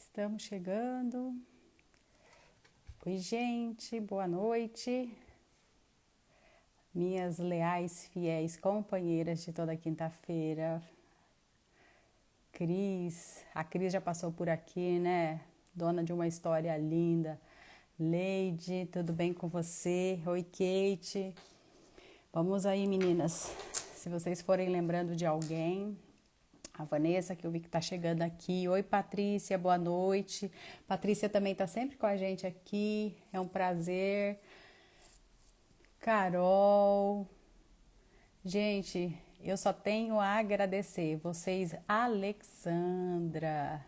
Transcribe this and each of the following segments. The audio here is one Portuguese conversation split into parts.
Estamos chegando. Oi, gente, boa noite. Minhas leais, fiéis companheiras de toda quinta-feira. Cris, a Cris já passou por aqui, né? Dona de uma história linda. Leide, tudo bem com você? Oi, Kate. Vamos aí, meninas. Se vocês forem lembrando de alguém, a Vanessa, que eu vi que tá chegando aqui. Oi, Patrícia, boa noite. Patrícia também tá sempre com a gente aqui. É um prazer. Carol. Gente, eu só tenho a agradecer. Vocês, Alexandra.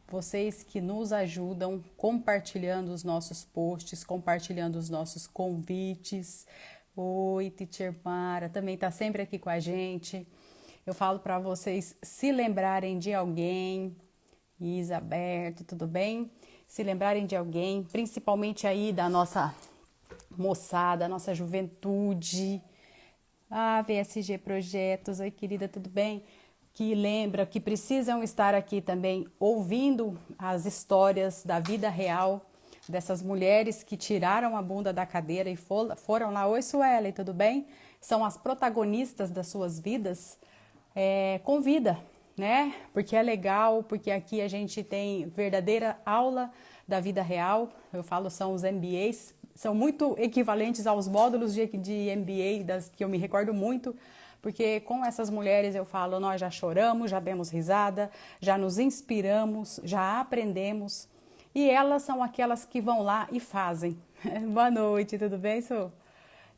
Vocês que nos ajudam compartilhando os nossos posts, compartilhando os nossos convites. Oi, Teacher Mara, também tá sempre aqui com a gente. Eu falo para vocês se lembrarem de alguém, Isaberto, tudo bem? Se lembrarem de alguém, principalmente aí da nossa moçada, nossa juventude. VSG Projetos, oi querida, tudo bem? Que lembra, que precisam estar aqui também ouvindo as histórias da vida real dessas mulheres que tiraram a bunda da cadeira e foram lá. Oi, Suelen, tudo bem? São as protagonistas das suas vidas. Convida, né? Porque é legal, porque aqui a gente tem verdadeira aula da vida real. Eu falo, são os MBAs, são muito equivalentes aos módulos de MBA que eu me recordo muito, porque com essas mulheres eu falo, nós já choramos, já demos risada, já nos inspiramos, já aprendemos, e elas são aquelas que vão lá e fazem. Boa noite, tudo bem, Su?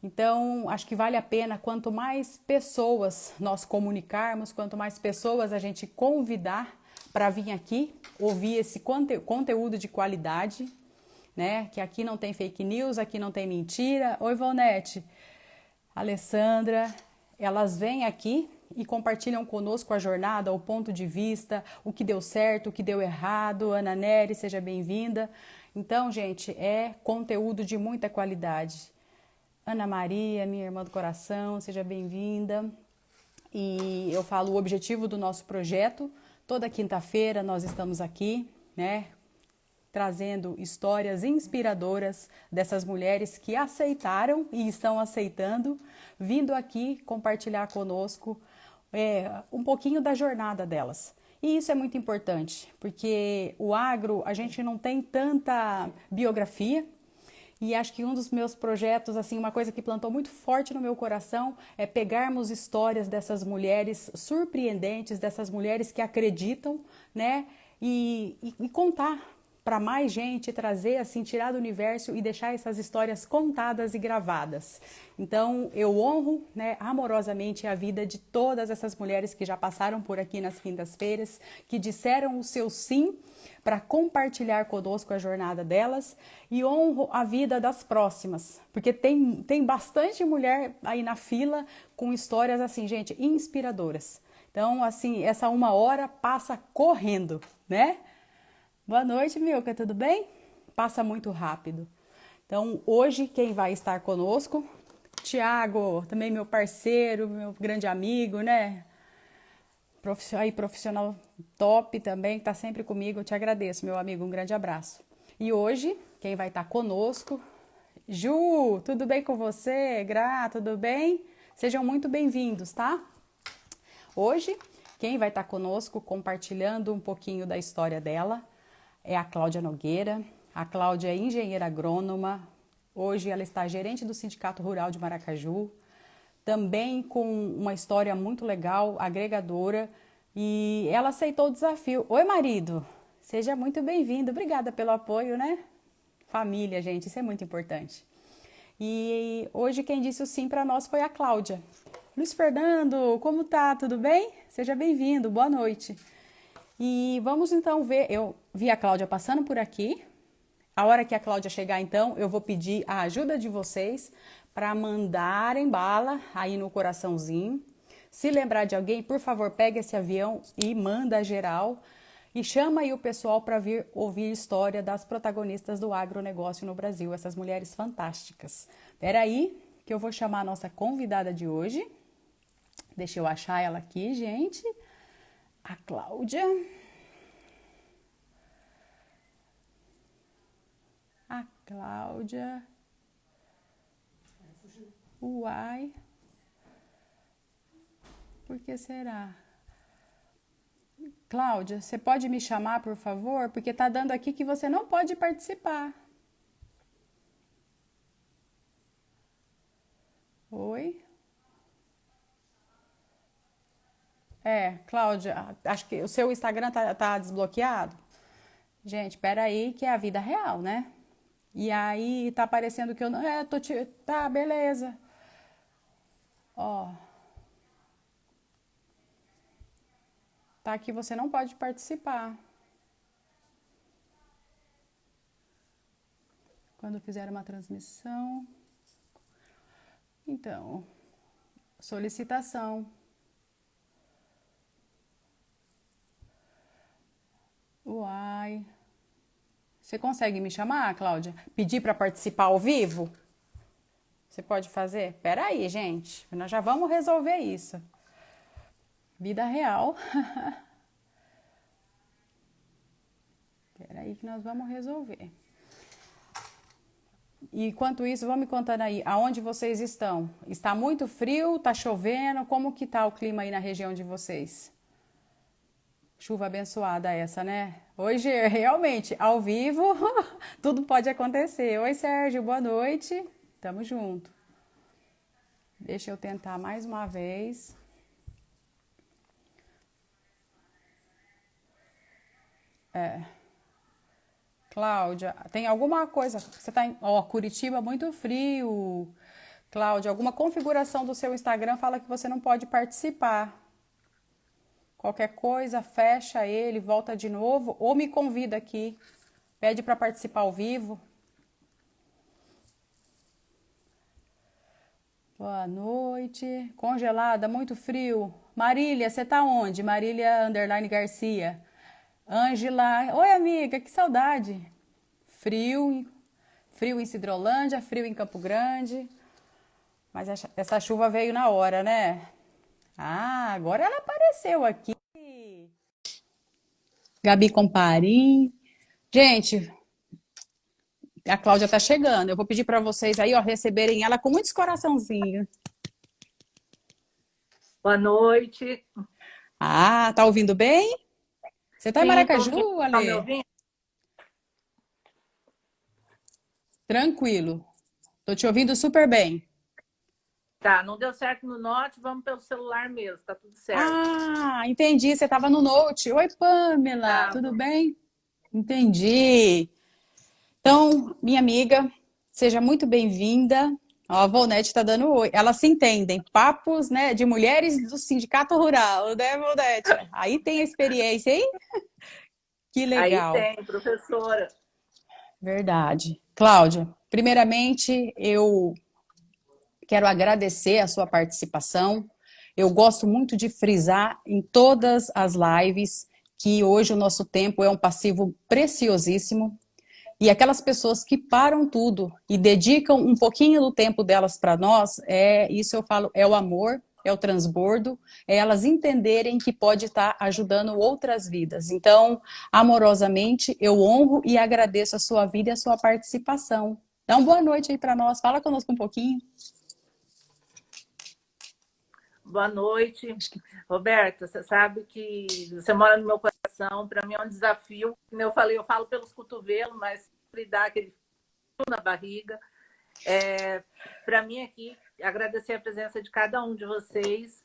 Então, acho que vale a pena, quanto mais pessoas nós comunicarmos, quanto mais pessoas a gente convidar para vir aqui, ouvir esse conteúdo de qualidade, né? Que aqui não tem fake news, aqui não tem mentira. Oi, Vonete, Alessandra, elas vêm aqui e compartilham conosco a jornada, o ponto de vista, o que deu certo, o que deu errado. Ana Nery, seja bem-vinda. Então, gente, é conteúdo de muita qualidade. Ana Maria, minha irmã do coração, seja bem-vinda. E eu falo o objetivo do nosso projeto. Toda quinta-feira nós estamos aqui, né, trazendo histórias inspiradoras dessas mulheres que aceitaram e estão aceitando, vindo aqui compartilhar conosco um pouquinho da jornada delas. E isso é muito importante, porque o agro, a gente não tem tanta biografia. E acho que um dos meus projetos, assim, uma coisa que plantou muito forte no meu coração é pegarmos histórias dessas mulheres surpreendentes, dessas mulheres que acreditam, né? E contar para mais gente, trazer, assim, tirar do universo e deixar essas histórias contadas e gravadas. Então, eu honro, né, amorosamente a vida de todas essas mulheres que já passaram por aqui nas quintas-feiras, que disseram o seu sim para compartilhar conosco a jornada delas, e honro a vida das próximas, porque tem bastante mulher aí na fila com histórias assim, gente, inspiradoras. Então, assim, essa 1 hora passa correndo, né? Boa noite, Milka, tudo bem? Passa muito rápido. Então, hoje quem vai estar conosco, Tiago, também meu parceiro, meu grande amigo, né? Profissional top também, que tá sempre comigo. Eu te agradeço, meu amigo, um grande abraço. E hoje, quem vai estar conosco, Ju, tudo bem com você? Gra, tudo bem? Sejam muito bem-vindos, tá? Hoje, quem vai estar conosco compartilhando um pouquinho da história dela é a Cláudia Nogueira. A Cláudia é engenheira agrônoma. Hoje ela está gerente do Sindicato Rural de Maracaju. Também com uma história muito legal, agregadora, e ela aceitou o desafio. Oi, marido, seja muito bem-vindo, obrigada pelo apoio, né? Família, gente, isso é muito importante. E hoje quem disse o sim para nós foi a Cláudia. Luiz Fernando, como tá? Tudo bem? Seja bem-vindo, boa noite. E vamos então ver, eu vi a Cláudia passando por aqui. A hora que a Cláudia chegar, então, eu vou pedir a ajuda de vocês para mandarem bala aí no coraçãozinho. Se lembrar de alguém, por favor, pega esse avião e manda geral. E chama aí o pessoal para vir ouvir a história das protagonistas do agronegócio no Brasil, essas mulheres fantásticas. Espera aí que eu vou chamar a nossa convidada de hoje. Deixa eu achar ela aqui, gente. A Cláudia. Cláudia. Uai. Por que será? Cláudia, você pode me chamar, por favor? Porque tá dando aqui que você não pode participar. Oi? Cláudia, acho que o seu Instagram tá desbloqueado. Gente, peraí, que é a vida real, né? E aí tá aparecendo que eu não. Tá, beleza. Ó. Tá aqui, você não pode participar. Quando fizer uma transmissão. Então, solicitação. Uai. Você consegue me chamar, Cláudia? Pedir para participar ao vivo? Você pode fazer? Pera aí, gente. Nós já vamos resolver isso. Vida real. Pera aí que nós vamos resolver. E enquanto isso, vão me contando aí, aonde vocês estão? Está muito frio? Está chovendo? Como que tá o clima aí na região de vocês? Chuva abençoada essa, né? Hoje, realmente, ao vivo, tudo pode acontecer. Oi, Sérgio, boa noite. Tamo junto. Deixa eu tentar mais uma vez. Cláudia, tem alguma coisa? Você tá em. Ó, Curitiba, muito frio. Cláudia, alguma configuração do seu Instagram fala que você não pode participar. Qualquer coisa, fecha ele, volta de novo ou me convida aqui. Pede para participar ao vivo. Boa noite. Congelada, muito frio. Marília, você tá onde? Marília Underline Garcia. Ângela, oi amiga, que saudade. Frio, frio em Cidrolândia, frio em Campo Grande. Mas essa chuva veio na hora, né? Ah, agora ela apareceu aqui. Gabi Comparim. Gente, a Cláudia tá chegando. Eu vou pedir para vocês aí, ó, receberem ela com muitos coraçãozinhos. Boa noite. Ah, tá ouvindo bem? Você tá em Sim, Maracaju, tá me Ale? ouvindo? Tranquilo. Tô te ouvindo super bem. Tá, não deu certo no Note, vamos pelo celular mesmo, tá tudo certo. Ah, entendi. Você tava no Note. Oi, Pamela, Tá, tudo bem? Entendi. Então, minha amiga, seja muito bem-vinda. Ó, a Volnete está dando oi. Elas se entendem. Papos, né, de mulheres do Sindicato Rural, né, Volnete? Aí tem a experiência, hein? Que aí legal. tem, professora. Verdade. Cláudia, primeiramente, eu quero agradecer a sua participação. Eu gosto muito de frisar em todas as lives que hoje o nosso tempo é um passivo preciosíssimo. E aquelas pessoas que param tudo e dedicam um pouquinho do tempo delas para nós, isso eu falo, é o amor, é o transbordo, é elas entenderem que pode estar ajudando outras vidas. Então, amorosamente, eu honro e agradeço a sua vida e a sua participação. Dá uma boa noite aí para nós, fala conosco um pouquinho. Boa noite. Roberta, você sabe que você mora no meu coração, para mim é um desafio. Como eu falei, eu falo pelos cotovelos, mas sempre dá aquele frio na barriga. Para mim aqui, agradecer a presença de cada um de vocês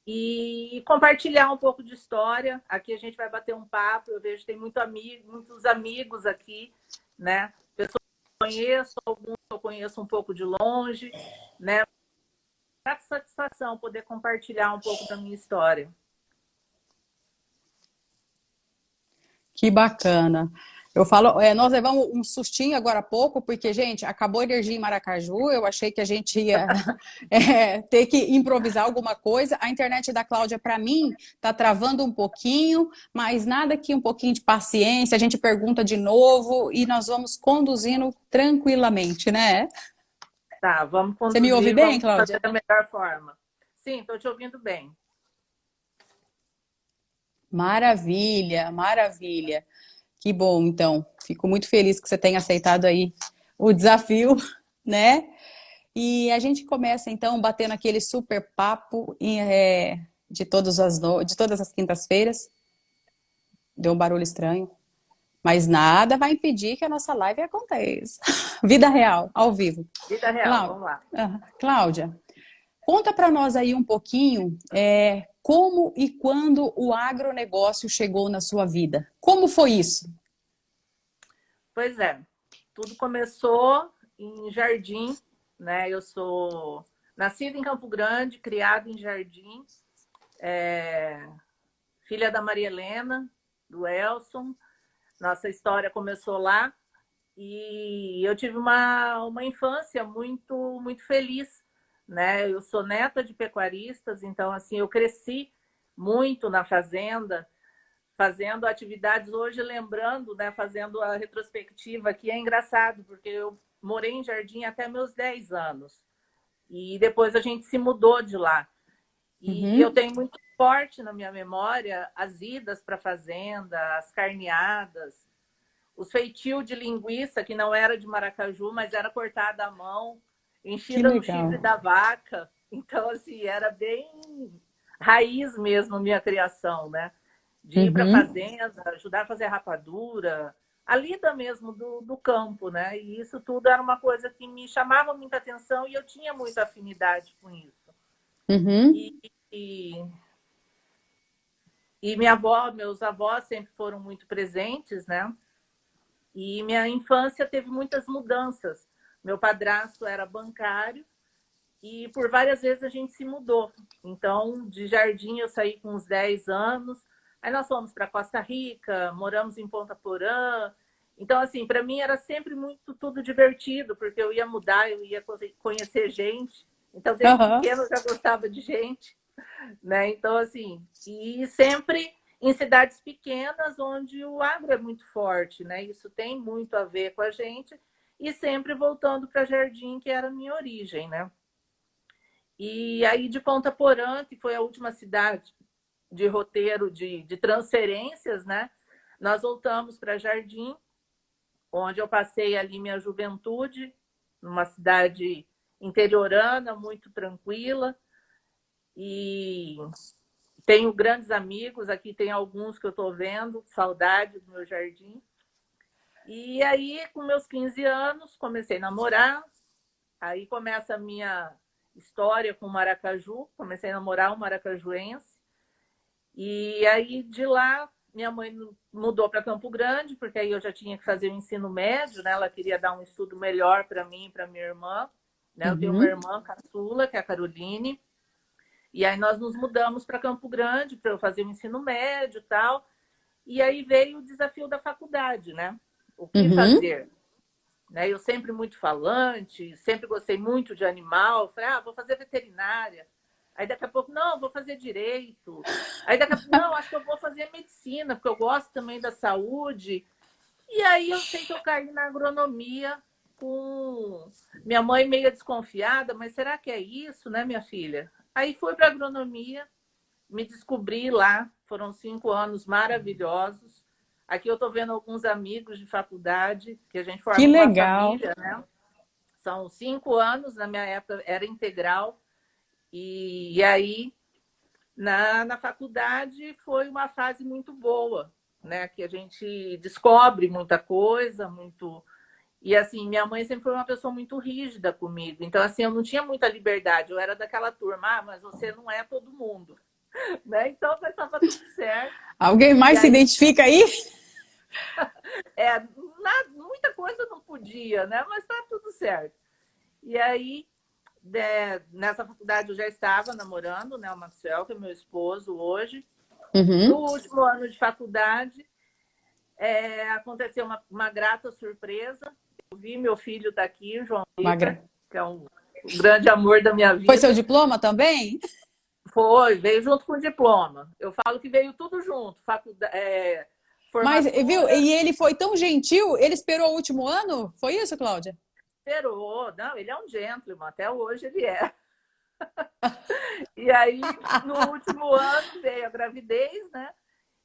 e compartilhar um pouco de história. Aqui a gente vai bater um papo, eu vejo que tem muitos amigos aqui, né? Pessoas que eu conheço, alguns eu conheço um pouco de longe, né? Grata satisfação poder compartilhar um pouco da minha história. Que bacana. Eu falo, nós levamos um sustinho agora há pouco, porque, gente, acabou a energia em Maracaju, eu achei que a gente ia ter que improvisar alguma coisa. A internet da Cláudia, para mim, tá travando um pouquinho, mas nada que um pouquinho de paciência, a gente pergunta de novo e nós vamos conduzindo tranquilamente, né? Tá, vamos Você me ouve conduzir, bem, vamos fazer Cláudia? da melhor forma. Sim, estou te ouvindo bem. Maravilha, maravilha. Que bom, então. Fico muito feliz que você tenha aceitado aí o desafio, né? E a gente começa então batendo aquele super papo de todas as quintas-feiras. Deu um barulho estranho, mas nada vai impedir que a nossa live aconteça. Vida real, ao vivo. Vida real, Cláudia, vamos lá. Cláudia, conta para nós aí um pouquinho como e quando o agronegócio chegou na sua vida. Como foi isso? Pois é, tudo começou em Jardim, né? Eu sou nascida em Campo Grande, criada em Jardim, filha da Maria Helena, do Elson. Nossa história começou lá e eu tive uma infância muito feliz, né? Eu sou neta de pecuaristas, então assim eu cresci muito na fazenda, fazendo atividades hoje, lembrando, né? Fazendo a retrospectiva aqui é engraçado porque eu morei em Jardim até meus 10 anos e depois a gente se mudou de lá. E eu Uhum. tenho muito forte na minha memória as idas para a fazenda, as carneadas, os feitios de linguiça, que não era de maracaju, mas era cortada à mão, Que enchida no chifre legal. da vaca. Então, assim, era bem raiz mesmo a minha criação, né? De ir para a Uhum. fazenda, ajudar a fazer rapadura, a lida mesmo do campo, né? E isso tudo era uma coisa que me chamava muita atenção e eu tinha muita afinidade com isso. Uhum. E, e, e minha avó, meus avós sempre foram muito presentes, né? E minha infância teve muitas mudanças. Meu padrasto era bancário e por várias vezes a gente se mudou. Então, de Jardim eu saí com uns 10 anos. Aí nós fomos para Costa Rica, moramos em Ponta Porã. Então, assim, para mim era sempre muito tudo divertido, porque eu ia mudar, eu ia conhecer gente. Então, desde Aham. pequeno eu já gostava de gente, né? Então, assim, e sempre em cidades pequenas onde o agro é muito forte, né? Isso tem muito a ver com a gente e sempre voltando para Jardim, que era a minha origem, né? E aí de Ponta Porã, que foi a última cidade de roteiro de transferências, né? Nós voltamos para Jardim, onde eu passei ali minha juventude, numa cidade interiorana, muito tranquila, e tenho grandes amigos, aqui tem alguns que eu estou vendo, saudade do meu jardim. E aí, com meus 15 anos, comecei a namorar. Aí começa a minha história com o maracaju. Comecei a namorar um maracajuense. E aí, de lá, minha mãe mudou para Campo Grande, porque aí eu já tinha que fazer o ensino médio, né? Ela queria dar um estudo melhor para mim e para minha irmã. Né? Eu tenho uma Uhum. irmã caçula, que é a Caroline. E aí nós nos mudamos para Campo Grande para eu fazer o ensino médio e tal. E aí veio o desafio da faculdade, né? O que Uhum. fazer? Né? Eu sempre muito falante, sempre gostei muito de animal. Falei, vou fazer veterinária. Aí daqui a pouco, não, vou fazer direito. Aí daqui a pouco, não, acho que eu vou fazer medicina, porque eu gosto também da saúde. E aí eu sei que eu caí na agronomia com minha mãe meio desconfiada, mas será que é isso, né, minha filha? Aí fui para agronomia, me descobri lá, foram 5 anos maravilhosos. Aqui eu estou vendo alguns amigos de faculdade, que a gente Que forma uma legal. família, né? São 5 anos, na minha época era integral. E aí, na faculdade, foi uma fase muito boa, né? Que a gente descobre muita coisa, muito. E assim, minha mãe sempre foi uma pessoa muito rígida comigo. Então, assim, eu não tinha muita liberdade. Eu era daquela turma, mas você não é todo mundo. Né? Então, estava tudo certo. Alguém E mais se aí, identifica aí? muita coisa não podia, né? Mas está tudo certo. E aí, nessa faculdade eu já estava namorando, né? O Maxwell, que é meu esposo hoje. No Uhum. último ano de faculdade, aconteceu uma grata surpresa. Eu vi meu filho tá aqui, João Vitor, Magra. que é um grande amor da minha Foi seu vida. diploma também? Veio junto com o diploma. Eu falo que veio tudo junto, Mas, viu? formatura. E ele foi tão gentil, ele esperou o último ano? Foi isso, Cláudia? Esperou. Não, ele é um gentleman, até hoje ele é. E aí, no último ano, veio a gravidez, né?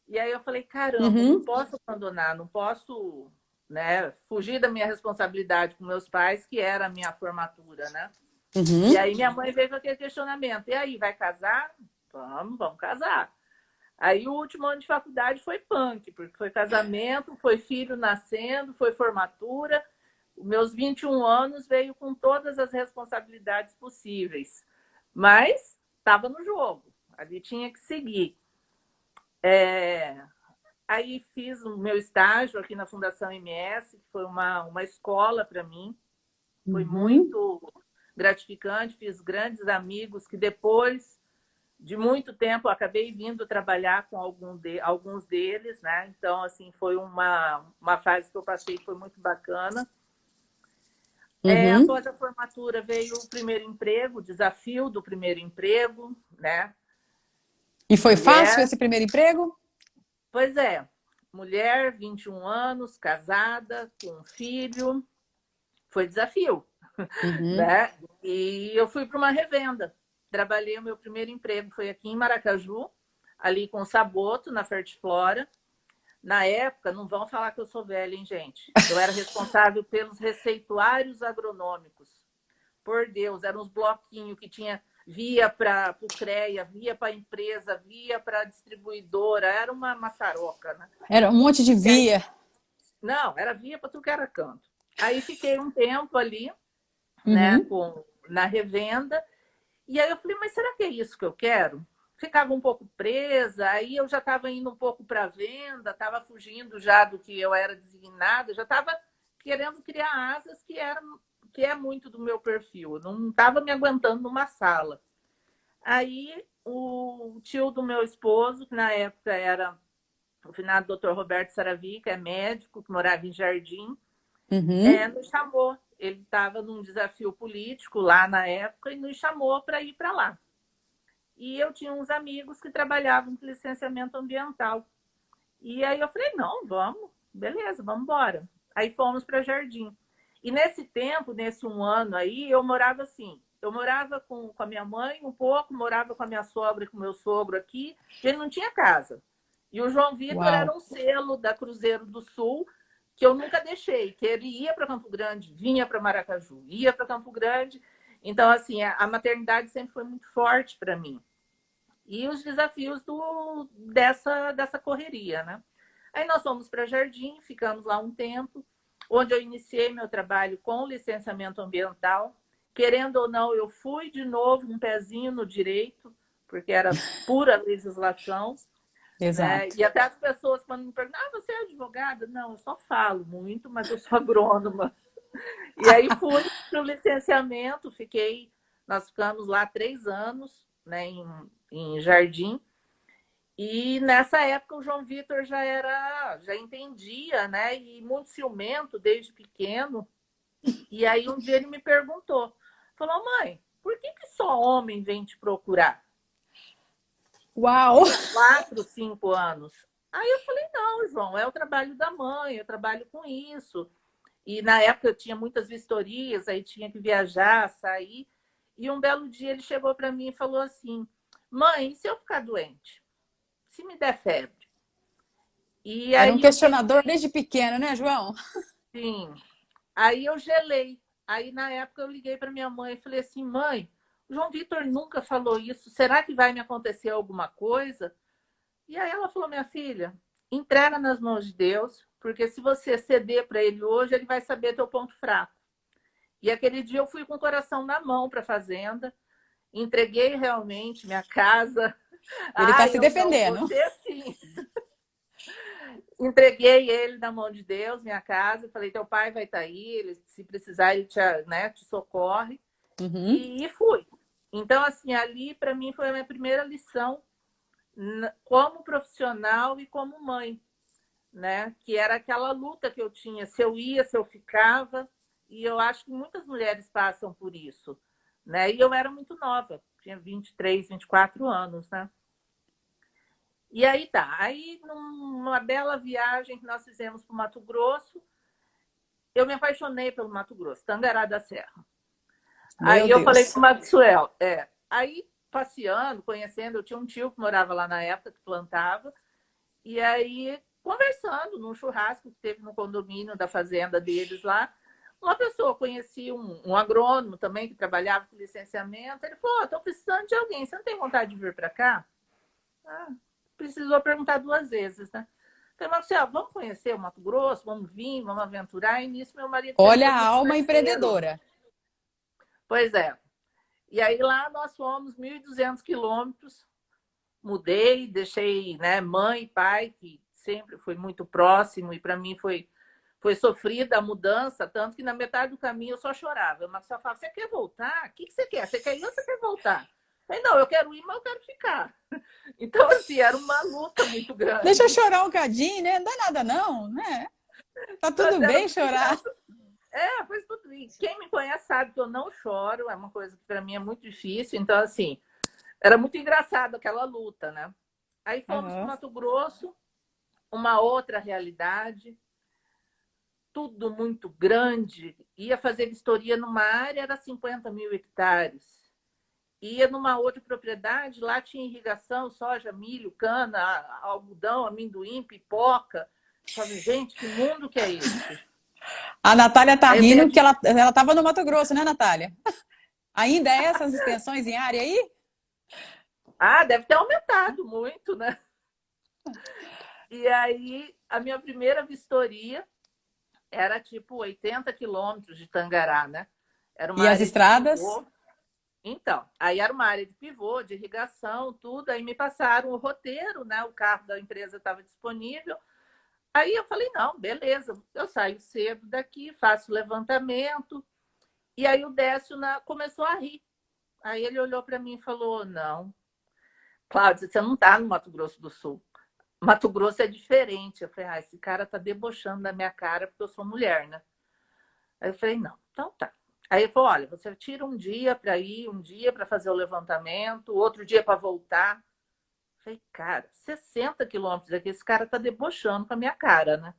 E aí eu falei, caramba, não Uhum. posso abandonar, não posso. né? Fugir da minha responsabilidade com meus pais, que era a minha formatura, né? Uhum. E aí minha mãe veio com aquele questionamento. E aí, vai casar? Vamos casar. Aí o último ano de faculdade foi punk, porque foi casamento, foi filho nascendo, foi formatura. Os meus 21 anos veio com todas as responsabilidades possíveis. Mas estava no jogo, ali tinha que seguir. Aí fiz o meu estágio aqui na Fundação MS, que foi uma escola para mim. Foi Uhum. muito gratificante, fiz grandes amigos que depois de muito tempo eu acabei vindo trabalhar com alguns deles, né? Então, assim, foi uma fase que eu passei que foi muito bacana. Uhum. Após a formatura veio o primeiro emprego, o desafio do primeiro emprego, né? E foi fácil Mulher, esse primeiro emprego? pois é, mulher, 21 anos, casada, com um filho, foi desafio, Uhum. né? E eu fui para uma revenda. Trabalhei o meu primeiro emprego, foi aqui em Maracaju, ali com o Saboto, na Fertiflora. Na época, não vão falar que eu sou velha, hein, gente? Eu era responsável pelos receituários agronômicos. Por Deus, eram uns bloquinhos que tinha via para o CREA, via para a empresa, via para a distribuidora, era uma maçaroca, né? Era um monte de Aí, via. não, era via para tudo que era canto. Aí fiquei um tempo ali, né, Uhum. na revenda, e aí eu falei, mas será que é isso que eu quero? Ficava um pouco presa, aí eu já estava indo um pouco para a venda, estava fugindo já do que eu era designada, já estava querendo criar asas que é muito do meu perfil. Eu não estava me aguentando numa sala. Aí o tio do meu esposo, que na época era o finado doutor Roberto Saravi, que é médico, que morava em Jardim, Uhum. nos chamou. Ele estava num desafio político lá na época e nos chamou para ir para lá. E eu tinha uns amigos que trabalhavam com licenciamento ambiental. E aí eu falei, não, vamos, beleza, vamos embora. Aí fomos para Jardim. E nesse tempo, nesse um ano aí, eu morava assim, eu morava com a minha mãe um pouco, morava com a minha sogra e com o meu sogro aqui, e ele não tinha casa. E o João Vitor era Uau. um selo da Cruzeiro do Sul, que eu nunca deixei, que ele ia para Campo Grande, vinha para Maracaju, ia para Campo Grande. Então, assim, a maternidade sempre foi muito forte para mim e os desafios dessa correria, né? Aí nós fomos para Jardim, ficamos lá um tempo, onde eu iniciei meu trabalho com licenciamento ambiental. Querendo ou não, eu fui de novo um pezinho no direito, porque era pura legislação, né? Exato. E até as pessoas, quando me perguntam, você é advogada? Não, eu só falo muito, mas eu sou agrônoma. E aí fui para o licenciamento, nós ficamos lá 3 anos, né, em Jardim. E nessa época o João Vitor já entendia, né, e muito ciumento desde pequeno. E aí um dia ele me perguntou, falou, mãe, por que só homem vem te procurar? Uau. Tinha 4, 5 anos. Aí eu falei, não, João, é o trabalho da mãe, eu trabalho com isso. E na época eu tinha muitas vistorias, aí tinha que viajar, sair. E um belo dia ele chegou para mim e falou assim: mãe, e se eu ficar doente? Se me der febre? E Era um aí eu questionador gelei, desde pequeno, né, João? sim. Aí eu gelei. Aí na época eu liguei para minha mãe e falei assim: mãe, o João Vitor nunca falou isso. Será que vai me acontecer alguma coisa? E aí ela falou: minha filha, entrega nas mãos de Deus, porque se você ceder para ele hoje, ele vai saber teu ponto fraco. E aquele dia eu fui com o coração na mão para a fazenda, entreguei realmente minha casa. Ele está Ah, se eu não, defendendo. você sim. Entreguei ele na mão de Deus, minha casa, falei, teu pai vai estar aí, ele, se precisar, ele te socorre. Uhum. E fui. Então, assim, ali para mim foi a minha primeira lição como profissional e como mãe, né? Que era aquela luta que eu tinha, se eu ia, se eu ficava, e eu acho que muitas mulheres passam por isso, né? E eu era muito nova, tinha 23, 24 anos, né? E aí tá, aí numa bela viagem que nós fizemos para o Mato Grosso, eu me apaixonei pelo Mato Grosso, Tangará da Serra. Meu Aí eu falei com Deus. o Maxwell, aí passeando, conhecendo, eu tinha um tio que morava lá na época, que plantava, e aí conversando num churrasco que teve no condomínio da fazenda deles lá. Uma pessoa, conheci um agrônomo também que trabalhava com licenciamento. Ele falou: estou precisando de alguém, você não tem vontade de vir para cá? Ah, precisou perguntar 2 vezes, né? Falei: Marcelo, vamos conhecer o Mato Grosso, vamos vir, vamos aventurar. E nisso meu marido sempre Olha foi a muito alma parceiro. empreendedora. Pois é. E aí lá nós fomos 1.200 quilômetros, mudei, deixei, né, mãe e pai, que sempre foi muito próximo, e para mim foi sofrida a mudança, tanto que na metade do caminho eu só chorava. O Marcelo falava: você quer voltar? O que você quer? Você quer ir ou você quer voltar? Eu falei: não, eu quero ir, mas eu quero ficar. Então, assim, era uma luta muito Deixa eu grande. chorar um cadinho, né? Não dá nada não, né? Tá tudo Era bem muito chorar. engraçado. Foi tudo isso. Quem me conhece sabe que eu não choro, é uma coisa que para mim é muito difícil. Então, assim, era muito engraçado aquela luta, né? Aí fomos para o Uhum. Mato Grosso, uma outra realidade, tudo muito grande. Ia fazer vistoria numa área, era 50 mil hectares. Ia numa outra propriedade, lá tinha irrigação, soja, milho, cana, algodão, amendoim, pipoca. Eu falei: gente, que mundo que é esse? A Natália tá Aí eu rindo que perdi. ela tava no Mato Grosso, né, Natália? Ainda é essas extensões em área aí? Deve ter aumentado muito, né? E aí, a minha primeira vistoria era tipo 80 quilômetros de Tangará, né? Era uma E as área de estradas? pivô. Então, aí era uma área de pivô, de irrigação, tudo. Aí me passaram o roteiro, né? O carro da empresa estava disponível. Aí eu falei: não, beleza, eu saio cedo daqui, faço o levantamento. E aí o Décio começou a rir. Aí ele olhou para mim e falou: não, Cláudia, você não está no Mato Grosso do Sul. Mato Grosso é diferente. Eu falei: esse cara tá debochando da minha cara porque eu sou mulher, né? Aí eu falei: não, então tá. Aí ele falou: olha, você tira um dia para ir, um dia para fazer o levantamento, outro dia para voltar. Eu falei: cara, 60 quilômetros aqui, esse cara tá debochando com a minha cara, né?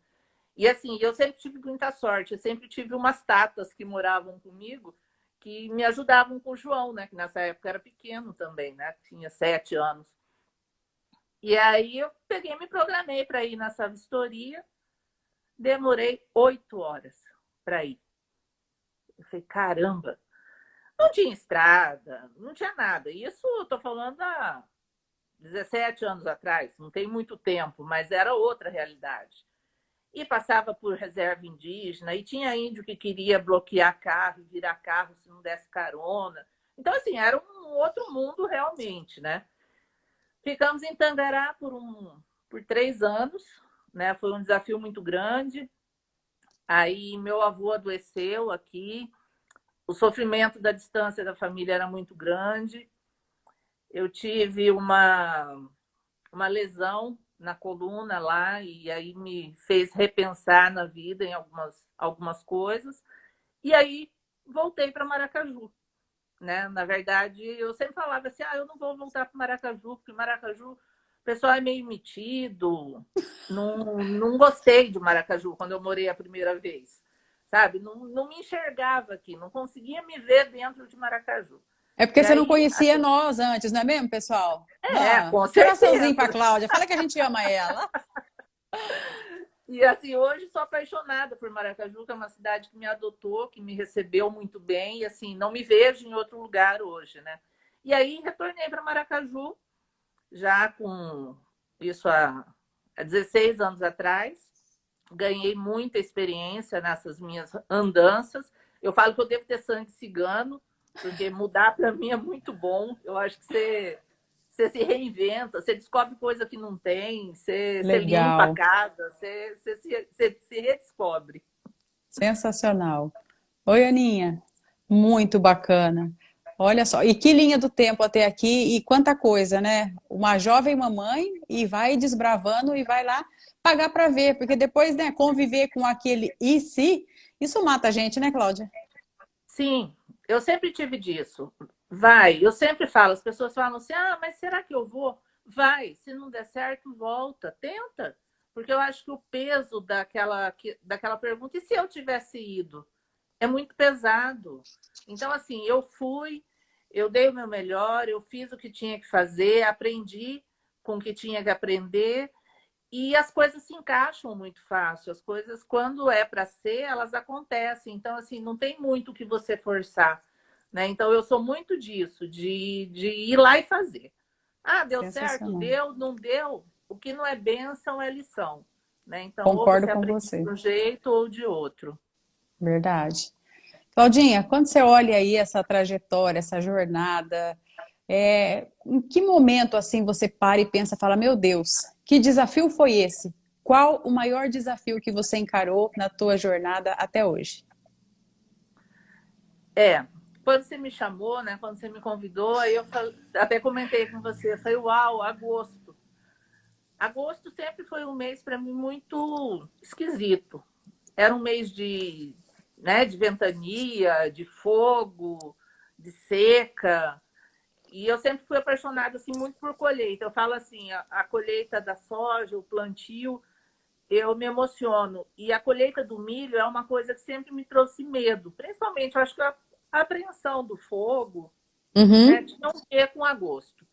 E assim, eu sempre tive muita sorte, eu sempre tive umas tatas que moravam comigo que me ajudavam com o João, né? Que nessa época era pequeno também, né? Tinha 7 anos. E aí eu peguei e me programei para ir nessa vistoria. Demorei 8 horas para ir. Eu falei: caramba, não tinha estrada, não tinha nada. Isso eu estou falando há 17 anos atrás, não tem muito tempo, mas era outra realidade. E passava por reserva indígena, e tinha índio que queria bloquear carro, virar carro se não desse carona. Então, assim, era um outro mundo realmente, né? Ficamos em Tangará por 3 anos, né? Foi um desafio muito grande. Aí meu avô adoeceu aqui, o sofrimento da distância da família era muito grande. Eu tive uma lesão na coluna lá, e aí me fez repensar na vida em algumas coisas. E aí voltei para Maracaju. Né? Na verdade, eu sempre falava assim: eu não vou voltar para Maracaju, porque Maracaju o pessoal é meio metido. Não gostei de Maracaju quando eu morei a primeira vez. Sabe? Não me enxergava aqui, não conseguia me ver dentro de Maracaju. É porque E você não aí, conhecia nós antes, não é mesmo, pessoal? Não. com Coraçãozinho para certeza. Cláudia. Fala que a gente ama ela. E assim, hoje sou apaixonada por Maracaju, que é uma cidade que me adotou, que me recebeu muito bem, e assim, não me vejo em outro lugar hoje, né? E aí retornei para Maracaju, já com isso há 16 anos atrás. Ganhei muita experiência nessas minhas andanças. Eu falo que eu devo ter sangue cigano, porque mudar para mim é muito bom. Eu acho que você se reinventa, você descobre coisa que não tem, você limpa a Legal. casa, você se redescobre. Sensacional. Oi, Aninha. Muito bacana. Olha só, e que linha do tempo até aqui e quanta coisa, né? Uma jovem mamãe e vai desbravando e vai lá pagar para ver, porque depois, né, conviver com aquele e se, isso mata a gente, né, Cláudia? Sim, eu sempre tive disso. Vai, eu sempre falo, as pessoas falam assim: mas será que eu vou? Vai, se não der certo, volta, tenta. Porque eu acho que o peso daquela pergunta, e se eu tivesse ido? É muito pesado. Então, assim, eu fui, eu dei o meu melhor, eu fiz o que tinha que fazer, aprendi com o que tinha que aprender, E as coisas se encaixam muito fácil. As coisas, quando é para ser, elas acontecem. Então, assim, não tem muito o que você forçar, né? Então, eu sou muito disso, de ir lá e fazer. Ah, deu certo? Sensacional. Deu? Não deu? O que não é bênção é lição, né? Então, ou Concordo você com aprende você. de um jeito ou de outro. Verdade. Claudinha, quando você olha aí essa trajetória, essa jornada, em que momento assim você para e pensa, fala, meu Deus, que desafio foi esse? Qual o maior desafio que você encarou na tua jornada até hoje? É, quando você me chamou, né? Quando você me convidou, aí até comentei com você, eu falei, uau, agosto. Agosto sempre foi um mês para mim muito esquisito. Era um mês de ventania, de fogo, de seca. E eu sempre fui apaixonada assim, muito por colheita. Eu falo assim, a colheita da soja, o plantio, eu me emociono. E a colheita do milho é uma coisa que sempre me trouxe medo. Principalmente, eu acho que a apreensão do fogo, né, Uhum. tinha um ver com agosto.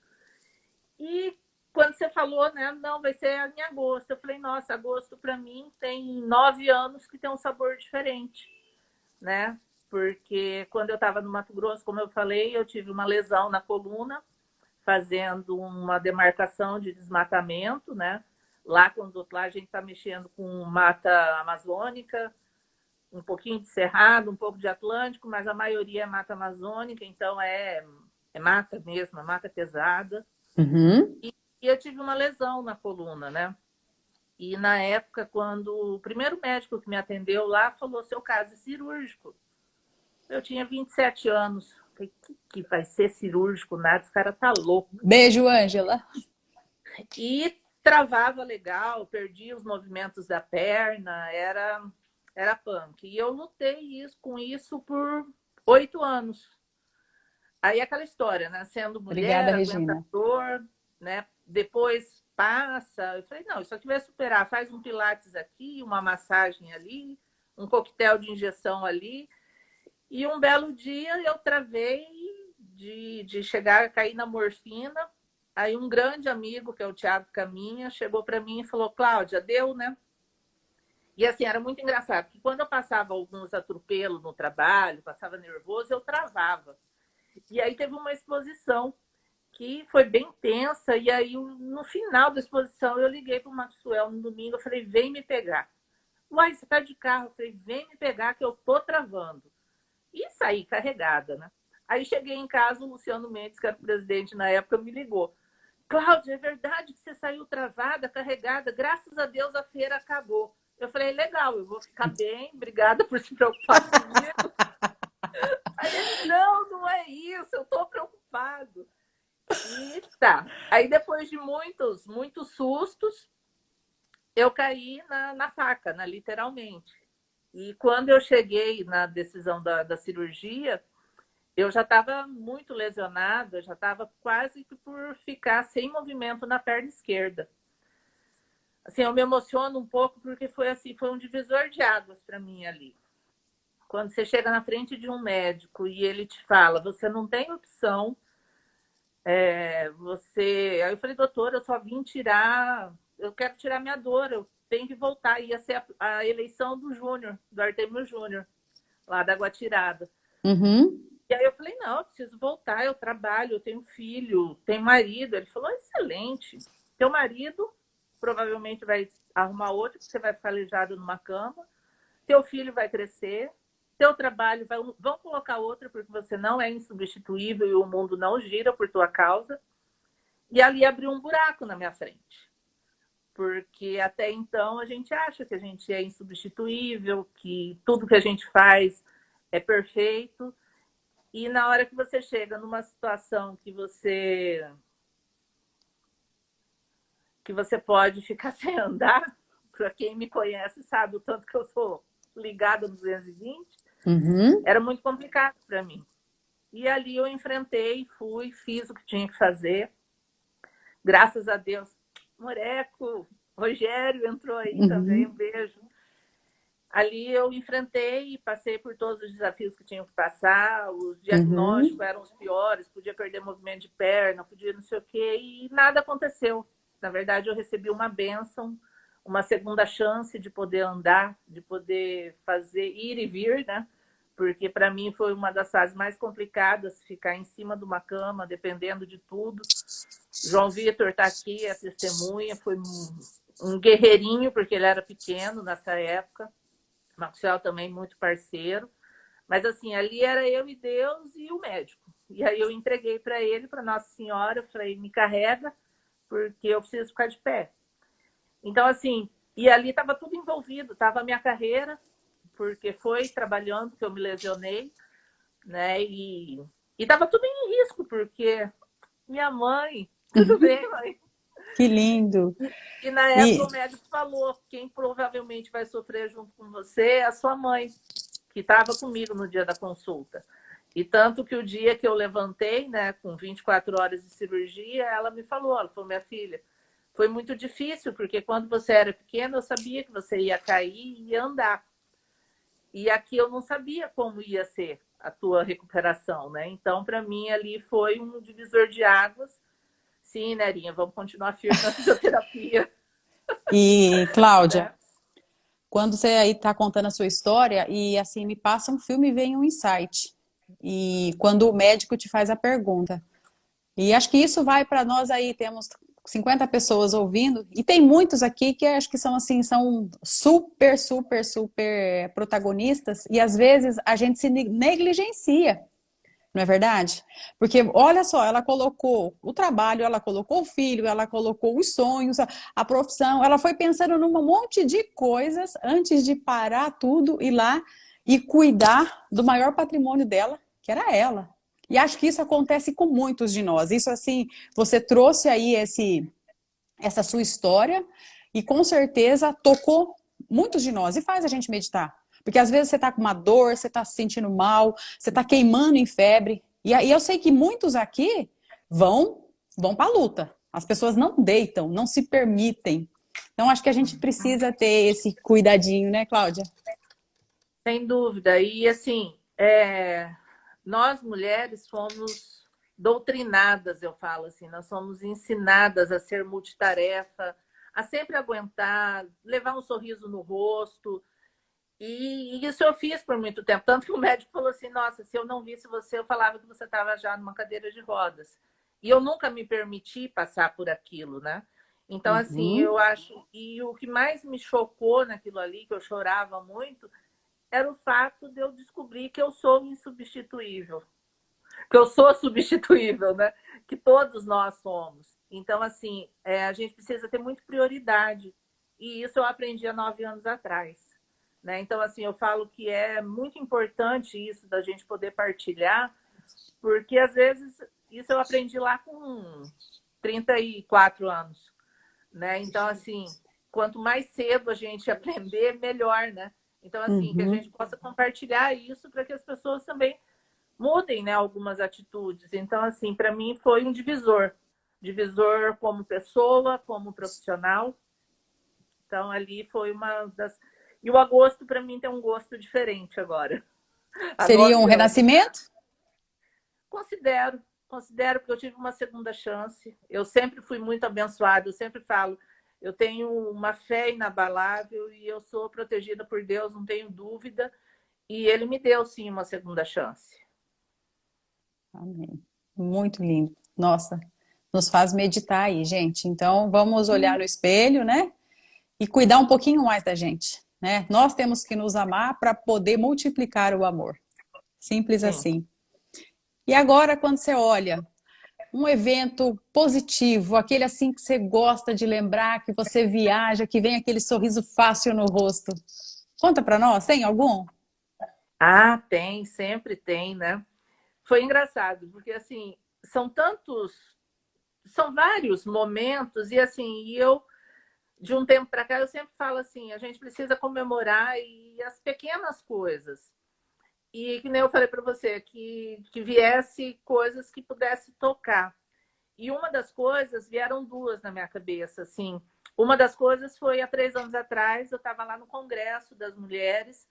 E quando você falou, né, não, vai ser em agosto. Eu falei, nossa, agosto para mim tem 9 anos que tem um sabor diferente, né? Porque quando eu estava no Mato Grosso, como eu falei, eu tive uma lesão na coluna, fazendo uma demarcação de desmatamento, né? Lá a gente está mexendo com mata amazônica, um pouquinho de cerrado, um pouco de atlântico, mas a maioria é mata amazônica, então é mata mesmo, é mata pesada. Uhum. E eu tive uma lesão na coluna, né? E na época, quando o primeiro médico que me atendeu lá falou: seu caso é cirúrgico. Eu tinha 27 anos. Falei, que vai ser cirúrgico? Nada, esse cara tá louco. Beijo, Ângela. E travava legal, perdia os movimentos da perna, era punk. E eu lutei com isso por 8 anos. Aí aquela história, né? Sendo Obrigada, mulher, aguenta Regina. dor, né? Depois passa. Eu falei, não, isso aqui vai superar. Faz um pilates aqui, uma massagem ali, um coquetel de injeção ali. E um belo dia eu travei de chegar a cair na morfina. Aí um grande amigo, que é o Tiago Caminha, chegou para mim e falou, Cláudia, deu, né? E assim, era muito engraçado, porque quando eu passava alguns atropelos no trabalho, passava nervoso, eu travava. E aí teve uma exposição que foi bem tensa, e aí no final da exposição eu liguei para o Maxwell no domingo, eu falei, vem me pegar. Uai, você está de carro? Eu falei, vem me pegar que eu tô travando. E saí carregada, né? Aí cheguei em casa, o Luciano Mendes, que era o presidente na época, me ligou. Cláudia, é verdade que você saiu travada, carregada? Graças a Deus a feira acabou. Eu falei, legal, eu vou ficar bem, obrigada por se preocupar comigo. Aí ele, não, não é isso, eu estou preocupado. E tá. Aí depois de muitos sustos, eu caí na faca, literalmente. E quando eu cheguei na decisão da cirurgia, eu já estava muito lesionada, já estava quase que por ficar sem movimento na perna esquerda. Assim, eu me emociono um pouco porque foi assim, foi um divisor de águas para mim ali. Quando você chega na frente de um médico e ele te fala, você não tem opção, Aí eu falei, doutor, eu só vim tirar, eu quero tirar minha dor, eu tenho que voltar. Ia ser a eleição do Júnior, do Artemio Júnior, lá da Guatirada. Uhum. E aí eu falei, não, eu preciso voltar, eu trabalho, eu tenho filho, tenho marido. Ele falou, excelente. Teu marido provavelmente vai arrumar outro, porque você vai ficar aleijado numa cama. Teu filho vai crescer. Teu trabalho, vão colocar outro, porque você não é insubstituível e o mundo não gira por tua causa. E ali abriu um buraco na minha frente. Porque até então a gente acha que a gente é insubstituível, que tudo que a gente faz é perfeito. E na hora que você chega numa situação que você pode ficar sem andar, para quem me conhece sabe o tanto que eu sou ligada no 220, Uhum. era muito complicado para mim. E ali eu enfrentei, fui, fiz o que tinha que fazer. Graças a Deus, Moreco, Rogério entrou aí também, um Uhum. beijo. Ali eu enfrentei e passei por todos os desafios que tinham que passar, os diagnósticos Uhum. eram os piores, podia perder movimento de perna, podia não sei o quê, e nada aconteceu. Na verdade, eu recebi uma bênção, uma segunda chance de poder andar, de poder fazer ir e vir, né? Porque para mim foi uma das fases mais complicadas, ficar em cima de uma cama, dependendo de tudo. João Vitor está aqui, é testemunha, foi um guerreirinho, porque ele era pequeno nessa época. Maxwell também muito parceiro. Mas assim, ali era eu e Deus e o médico. E aí eu entreguei para ele, para Nossa Senhora, eu falei, me carrega, porque eu preciso ficar de pé. Então, assim, e ali estava tudo envolvido, estava a minha carreira, porque foi trabalhando que eu me lesionei, né? E estava tudo em risco, porque minha mãe, tudo bem, mãe? Que lindo! E na época o médico falou, quem provavelmente vai sofrer junto com você é a sua mãe, que estava comigo no dia da consulta. E tanto que o dia que eu levantei, né, com 24 horas de cirurgia, ela me falou, ela falou, minha filha, foi muito difícil, porque quando você era pequena, eu sabia que você ia cair e ia andar. E aqui eu não sabia como ia ser a tua recuperação, né? Então, para mim, ali foi um divisor de águas. Sim, Nerinha, vamos continuar firme na fisioterapia. E, Cláudia, Né? quando você aí está contando a sua história e assim me passa um filme e vem um insight. E quando o médico te faz a pergunta. E acho que isso vai para nós aí, temos 50 pessoas ouvindo, e tem muitos aqui que acho que são assim, são super, super, super protagonistas, e às vezes a gente se negligencia, não é verdade? Porque olha só, ela colocou o trabalho, ela colocou o filho, ela colocou os sonhos, a profissão, ela foi pensando num monte de coisas antes de parar tudo, ir lá e cuidar do maior patrimônio dela, que era ela. E acho que isso acontece com muitos de nós. Isso assim, você trouxe aí essa sua história e com certeza tocou muitos de nós e faz a gente meditar. Porque às vezes você está com uma dor, você está se sentindo mal, você está queimando em febre. E aí eu sei que muitos aqui vão para a luta. As pessoas não deitam, não se permitem. Então acho que a gente precisa ter esse cuidadinho, né, Cláudia? Sem dúvida. E assim, nós mulheres fomos doutrinadas, eu falo assim, nós somos ensinadas a ser multitarefa, a sempre aguentar, levar um sorriso no rosto. E isso eu fiz por muito tempo. Tanto que o médico falou assim: nossa, se eu não visse você, eu falava que você estava já numa cadeira de rodas. E eu nunca me permiti passar por aquilo, né? Então, assim, Uhum. eu acho. E o que mais me chocou naquilo ali, que eu chorava muito, era o fato de eu descobrir que eu sou insubstituível, que eu sou substituível, né? Que todos nós somos. Então, assim, a gente precisa ter muito prioridade. E isso eu aprendi há 9 anos atrás. Né? Então, assim, eu falo que é muito importante isso da gente poder partilhar, porque às vezes isso eu aprendi lá com 34 anos. Né? Então, assim, quanto mais cedo a gente aprender, melhor, né? Então, assim, que a Uhum. gente possa compartilhar isso para que as pessoas também mudem, né, algumas atitudes. Então, assim, para mim foi um divisor. Divisor como pessoa, como profissional. Então, ali foi uma das... E o agosto, para mim, tem um gosto diferente agora. Há Seria um 9 anos. renascimento? Considero porque eu tive uma segunda chance. Eu sempre fui muito abençoada, eu sempre falo, eu tenho uma fé inabalável e eu sou protegida por Deus, não tenho dúvida. E ele me deu, sim, uma segunda chance. Amém. Muito lindo. Nossa, nos faz meditar aí, gente. Então, vamos olhar no espelho, né? E cuidar um pouquinho mais da gente, né? Nós temos que nos amar para poder multiplicar o amor. Simples Sim. assim. E agora, quando você olha um evento positivo, aquele assim que você gosta de lembrar, que você viaja, que vem aquele sorriso fácil no rosto. Conta para nós, tem algum? Ah, tem, sempre tem, né? Foi engraçado, porque assim, são vários momentos, e assim, de um tempo para cá, eu sempre falo assim, a gente precisa comemorar e as pequenas coisas. E que nem eu falei para você, que viesse coisas que pudesse tocar. E uma das coisas, vieram duas na minha cabeça, assim. Uma das coisas foi há 3 anos atrás, eu estava lá no Congresso das Mulheres,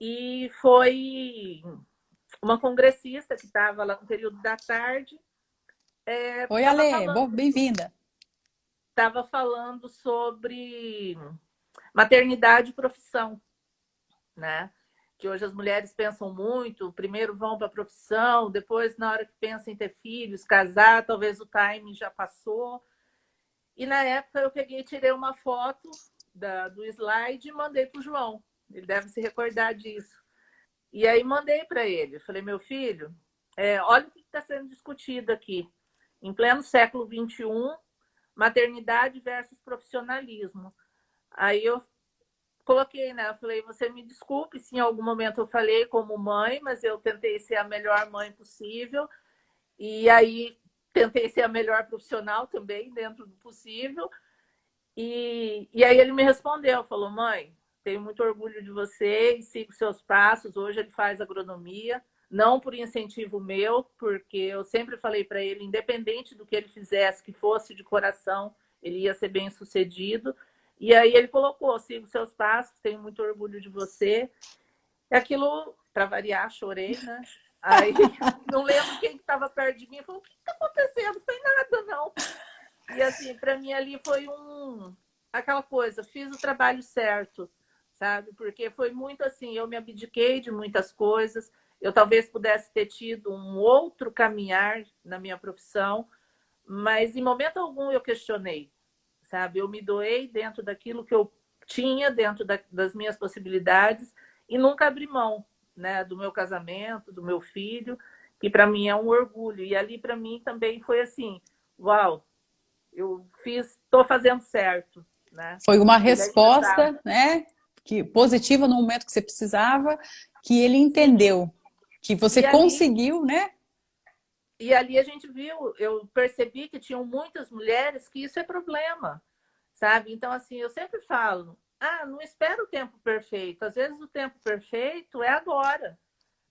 e foi uma congressista que estava lá no período da tarde, Oi, estava Ale, falando. bem-vinda. estava falando sobre maternidade e profissão, né? Que hoje as mulheres pensam muito, primeiro vão para a profissão, depois, na hora que pensam em ter filhos, casar, talvez o timing já passou. E na época eu peguei e tirei uma foto do slide e mandei para o João. Ele deve se recordar disso. E aí mandei para ele. Falei, meu filho, olha o que está sendo discutido aqui. Em pleno século XXI, maternidade versus profissionalismo. Aí eu coloquei, né? Eu falei, você me desculpe se em algum momento eu falei como mãe, mas eu tentei ser a melhor mãe possível. E aí tentei ser a melhor profissional também, dentro do possível. E aí ele me respondeu, falou, mãe, tenho muito orgulho de você e sigo seus passos. Hoje ele faz agronomia, não por incentivo meu, porque eu sempre falei para ele, independente do que ele fizesse, que fosse de coração, ele ia ser bem sucedido. E aí ele colocou, sigo seus passos, tenho muito orgulho de você. E aquilo, para variar, chorei, né? Aí não lembro quem estava perto de mim, falou, o que está acontecendo? Não foi nada, não. E assim, para mim ali foi aquela coisa, fiz o trabalho certo, sabe? Porque foi muito assim, eu me abdiquei de muitas coisas, eu talvez pudesse ter tido um outro caminhar na minha profissão, mas em momento algum eu questionei, sabe? Eu me doei dentro daquilo que eu tinha, dentro das minhas possibilidades, e nunca abri mão, né, do meu casamento, do meu filho, que para mim é um orgulho. E ali para mim também foi assim, uau, eu estou fazendo certo, né? Foi uma Ele ainda tá. resposta, né, que positiva no momento que você precisava, que ele Sim. entendeu, que você E ali, conseguiu, né? e ali a gente viu, eu percebi que tinham muitas mulheres que isso é problema, sabe? Então, assim, eu sempre falo, não espera o tempo perfeito. Às vezes o tempo perfeito é agora.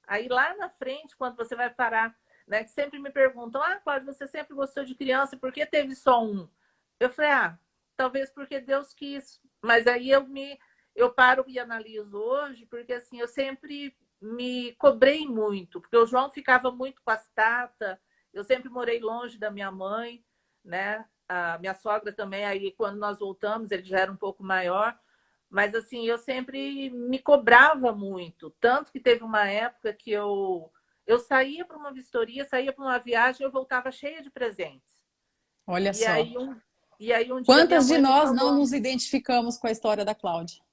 Aí lá na frente, quando você vai parar, né? Que sempre me perguntam, Cláudia, você sempre gostou de criança, por que teve só um? Eu falei, talvez porque Deus quis. Mas aí eu paro e analiso hoje, porque assim, eu sempre me cobrei muito, porque o João ficava muito com as tatas, eu sempre morei longe da minha mãe, né? A minha sogra também, aí quando nós voltamos, ele já era um pouco maior, mas assim, eu sempre me cobrava muito, tanto que teve uma época que eu saía para uma vistoria, saía para uma viagem, eu voltava cheia de presentes. Olha E só. aí um dia minha Quantas de mãe me nós não falou, nos identificamos com a história da Cláudia?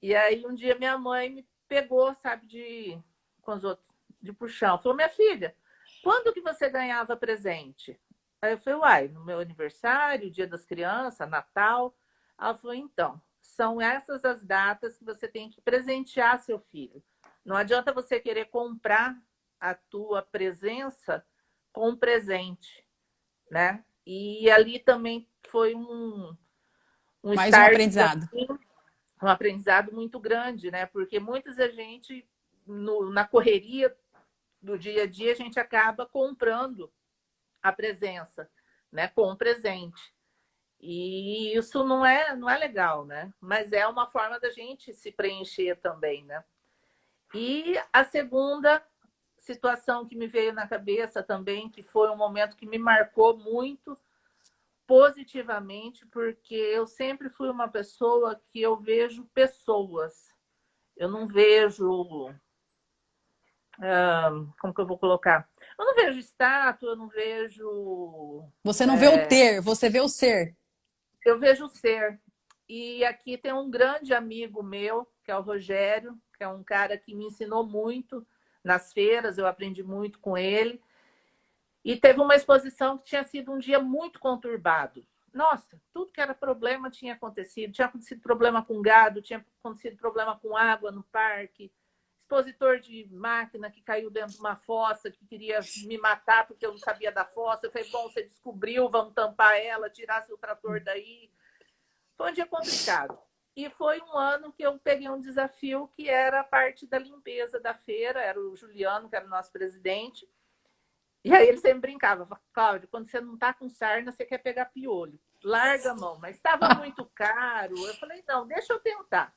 e aí um dia minha mãe me pegou, sabe, com os outros, de puxão. Falou, minha filha, quando que você ganhava presente? Aí eu falei, uai, no meu aniversário, Dia das Crianças, Natal. Ela falou, então, são essas as datas que você tem que presentear seu filho. Não adianta você querer comprar a tua presença com um presente, né? E ali também foi um Mais um start para aprendizado. mim, um aprendizado muito grande, né? Porque muitas da gente, na correria do dia a dia, a gente acaba comprando a presença, né? Com o presente. E isso não é legal, né? Mas é uma forma da gente se preencher também, né? E a segunda situação que me veio na cabeça também, que foi um momento que me marcou muito positivamente, porque eu sempre fui uma pessoa que eu vejo pessoas. Eu não vejo, como que eu vou colocar? Eu não vejo estátua, eu não vejo. Você não vê o ter, você vê o ser. Eu vejo o ser. E aqui tem um grande amigo meu, que é o Rogério, que é um cara que me ensinou muito nas feiras, eu aprendi muito com ele. E teve uma exposição que tinha sido um dia muito conturbado. Nossa, tudo que era problema tinha acontecido. Tinha acontecido problema com gado, tinha acontecido problema com água no parque, expositor de máquina que caiu dentro de uma fossa, que queria me matar porque eu não sabia da fossa. Eu falei, bom, você descobriu, vamos tampar ela, tirar seu trator daí. Foi um dia complicado. E foi um ano que eu peguei um desafio que era a parte da limpeza da feira, era o Juliano, que era o nosso presidente. E aí ele sempre brincava, Cláudio, quando você não está com sarna, você quer pegar piolho. Larga a mão, mas estava muito caro. Eu falei, não, deixa eu tentar.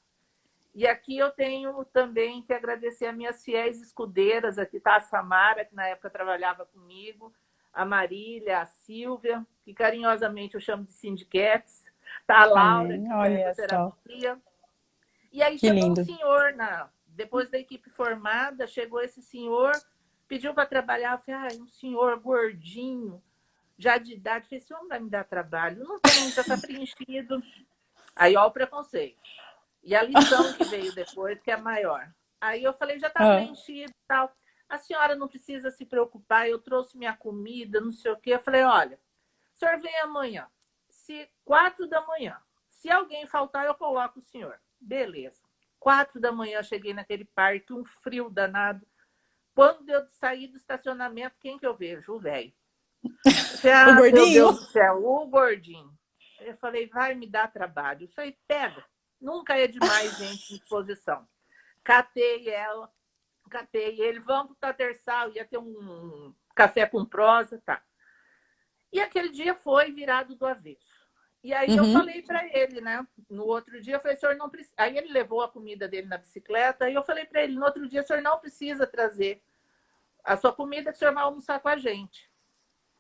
E aqui eu tenho também que agradecer a minhas fiéis escudeiras, aqui está a Samara, que na época trabalhava comigo, a Marília, a Silvia, que carinhosamente eu chamo de Syndicates, tá a Laura, Amém. que faz Olha a só. terapia. E aí Que chegou um lindo. senhor, depois da equipe formada, chegou esse senhor, pediu para trabalhar. Eu falei, um senhor gordinho, já de idade. Eu falei, esse homem vai me dar trabalho? Não tem, já está preenchido. Aí, ó, o preconceito. E a lição que veio depois, que é maior. Aí eu falei, já está Ah, preenchido e tal. A senhora não precisa se preocupar, eu trouxe minha comida, não sei o quê. Eu falei, olha, o senhor vem amanhã, 4 da manhã. Se alguém faltar, eu coloco o senhor. Beleza. 4 da manhã, cheguei naquele parque, um frio danado. Quando eu saí do estacionamento, quem que eu vejo? O velho. Eu falei, o meu gordinho? Deus do céu, o gordinho. Eu falei, vai me dar trabalho. Eu falei, pega. Nunca é demais, gente, em exposição. Catei ela, catei ele, vamos para o Tatersal, ia ter um café com prosa, tá. E aquele dia foi virado do avesso. E aí eu Uhum. falei para ele, né? No outro dia, eu falei, senhor, não precisa. Aí ele levou a comida dele na bicicleta, e eu falei para ele, no outro dia, o senhor não precisa trazer a sua comida, que o senhor vai almoçar com a gente.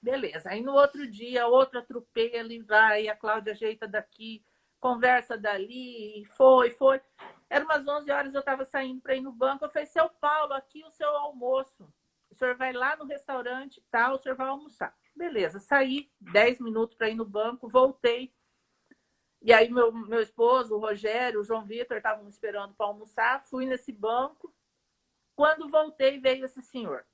Beleza. Aí no outro dia, outra atropela e vai, a Cláudia ajeita daqui, conversa dali, foi. Era umas 11 horas, eu estava saindo para ir no banco, eu falei, seu Paulo, aqui o seu almoço. O senhor vai lá no restaurante e tal, o senhor vai almoçar. Beleza, saí 10 minutos para ir no banco, voltei. E aí meu esposo, o Rogério, o João Vitor estavam me esperando para almoçar, fui nesse banco. Quando voltei, veio esse senhor.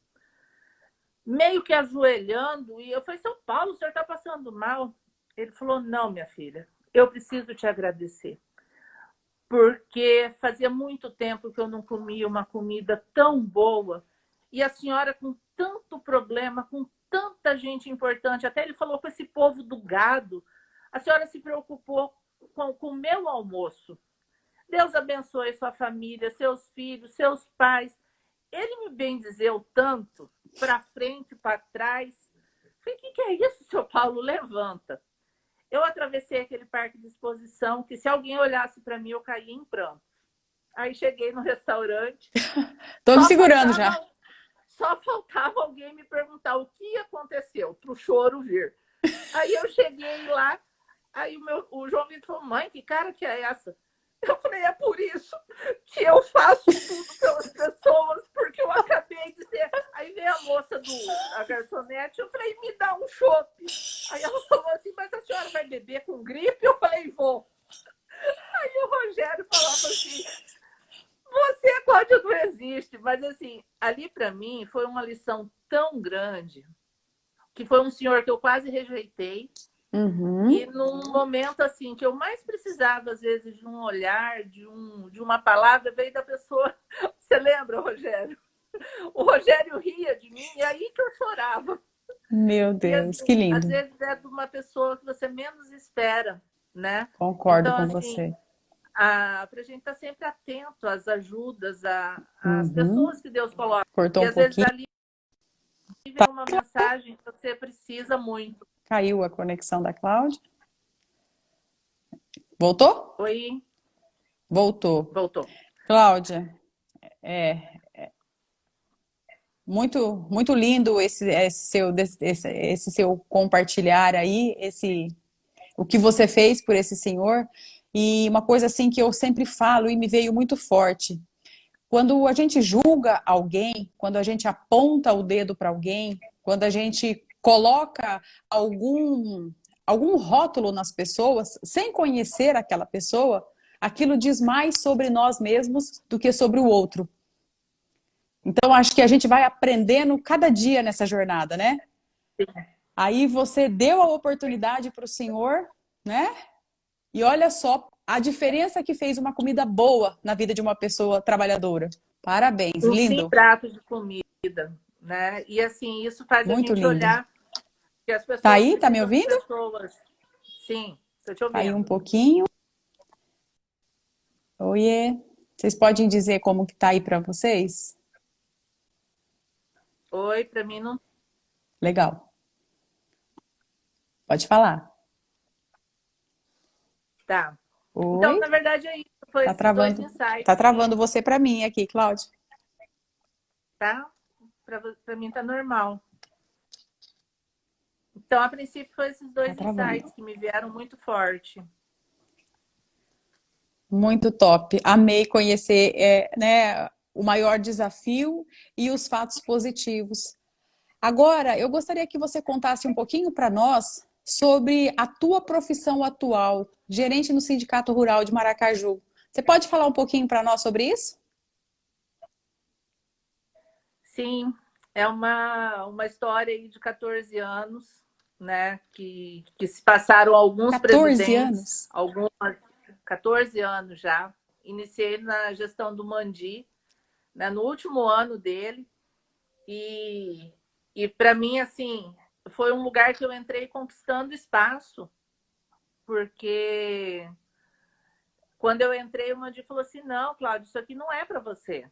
Meio que ajoelhando, e eu falei, São Paulo, o senhor está passando mal? Ele falou, não, minha filha, eu preciso te agradecer, porque fazia muito tempo que eu não comia uma comida tão boa, e a senhora com tanto problema, com tanta gente importante, até ele falou com esse povo do gado, a senhora se preocupou com o meu almoço. Deus abençoe sua família, seus filhos, seus pais. Ele me bendizeu tanto, para frente, para trás. Falei, o que é isso, seu Paulo? Levanta. Eu atravessei aquele parque de exposição que se alguém olhasse para mim, eu caía em pranto. Aí cheguei no restaurante, Tô me só segurando já. faltava, só faltava alguém me perguntar o que aconteceu para o choro vir. Aí eu cheguei lá, aí o João Vitor falou, mãe, que cara que é essa? Eu falei, é por isso que eu faço tudo pelas pessoas, porque eu acabei de ser. Aí veio a moça a garçonete, eu falei, me dá um chopp. Aí ela falou assim, mas a senhora vai beber com gripe? Eu falei, vou. Aí o Rogério falava assim, você pode não existe, mas assim, ali para mim foi uma lição tão grande, que foi um senhor que eu quase rejeitei, e Uhum. num momento assim que eu mais precisava, às vezes, de um olhar, de uma palavra, veio da pessoa. Você lembra, Rogério? O Rogério ria de mim, e aí que eu chorava. Meu E Deus, assim, que às lindo. vezes é de uma pessoa que você menos espera, né? Concordo Então, com assim, você. para a gente estar sempre atento às ajudas, às Uhum. pessoas que Deus coloca. Cortou E um às vezes pouquinho. ali vem uma mensagem que você precisa muito. Caiu a conexão da Cláudia. Voltou? Oi, Voltou. voltou. Cláudia, é muito lindo esse seu compartilhar aí, o que você fez por esse senhor. E uma coisa assim que eu sempre falo e me veio muito forte. Quando a gente julga alguém, quando a gente aponta o dedo para alguém, quando a gente coloca algum rótulo nas pessoas, sem conhecer aquela pessoa, aquilo diz mais sobre nós mesmos do que sobre o outro. Então, acho que a gente vai aprendendo cada dia nessa jornada, né? Aí você deu a oportunidade para o senhor, né? E olha só a diferença que fez uma comida boa na vida de uma pessoa trabalhadora. Parabéns, Um sim lindo, prato de comida, né? E assim, isso faz a muito gente lindo. olhar que as Tá pessoas aí? Tá me precisam de ouvindo? pessoas. Sim, estou te Caiu um ouvindo. pouquinho. Oiê. Vocês podem dizer como que tá aí para vocês? Oi, para mim não Legal. Pode falar. tá. Então, Oi? na verdade, é isso. Foi Tá esses dois travando. Tá insights travando você para mim aqui, Cláudia. tá? Para mim tá normal. Então, a princípio, foi esses Tá dois travando. insights que me vieram muito forte. Muito top. Amei conhecer, né, o maior desafio e os fatos positivos. Agora, eu gostaria que você contasse um pouquinho para nós sobre a tua profissão atual, gerente no Sindicato Rural de Maracaju. Você pode falar um pouquinho para nós sobre isso? Sim, é uma história aí de 14 anos, né? Que se passaram alguns 14 presidentes, anos. algumas 14 anos já. Iniciei na gestão do Mandi, né, no último ano dele, e para mim, assim, foi um lugar que eu entrei conquistando espaço, porque quando eu entrei, o Mandi falou assim: não, Cláudio, isso aqui não é para você.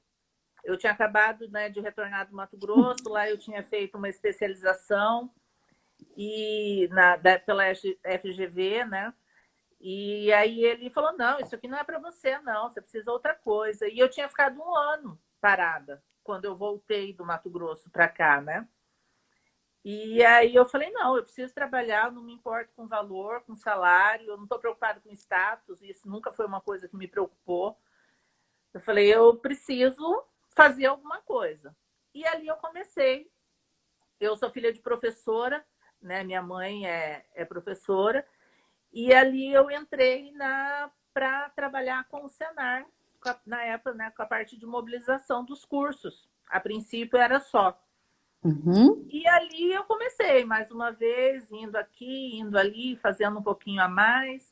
Eu tinha acabado, né, de retornar do Mato Grosso, lá eu tinha feito uma especialização e pela FGV, né? E aí ele falou: não, isso aqui não é para você, não, você precisa de outra coisa. E eu tinha ficado um ano parada quando eu voltei do Mato Grosso para cá, né? E aí eu falei: não, eu preciso trabalhar, eu não me importo com valor, com salário, eu não estou preocupado com status, isso nunca foi uma coisa que me preocupou. Eu falei: eu preciso fazer alguma coisa. E ali eu comecei. Eu sou filha de professora, né? Minha mãe é professora, e ali eu entrei para trabalhar com o Senar, na época, né, com a parte de mobilização dos cursos. A princípio era só. Uhum. E ali eu comecei, mais uma vez, indo aqui, indo ali, fazendo um pouquinho a mais.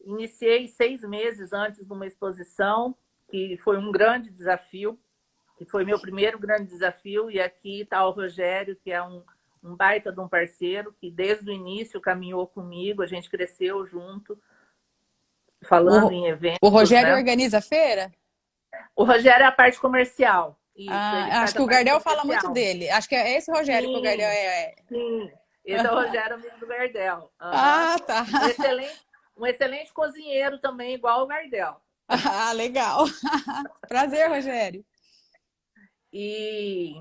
Iniciei 6 meses antes de uma exposição, que foi um grande desafio, que foi meu primeiro grande desafio. E aqui está o Rogério, que é um baita de um parceiro, que desde o início caminhou comigo, a gente cresceu junto, falando O, em o eventos, Rogério né? organiza a feira? O Rogério é a parte comercial, isso, ele Ah, acho faz que a o parte Gardel fala muito comercial. dele. Acho que é esse Rogério que o Gardel Sim, é. sim. Esse é o Rogério, amigo do Gardel. Uhum. Ah, tá. Um excelente, um excelente cozinheiro também, igual o Gardel. Ah, legal. Prazer, Rogério. E,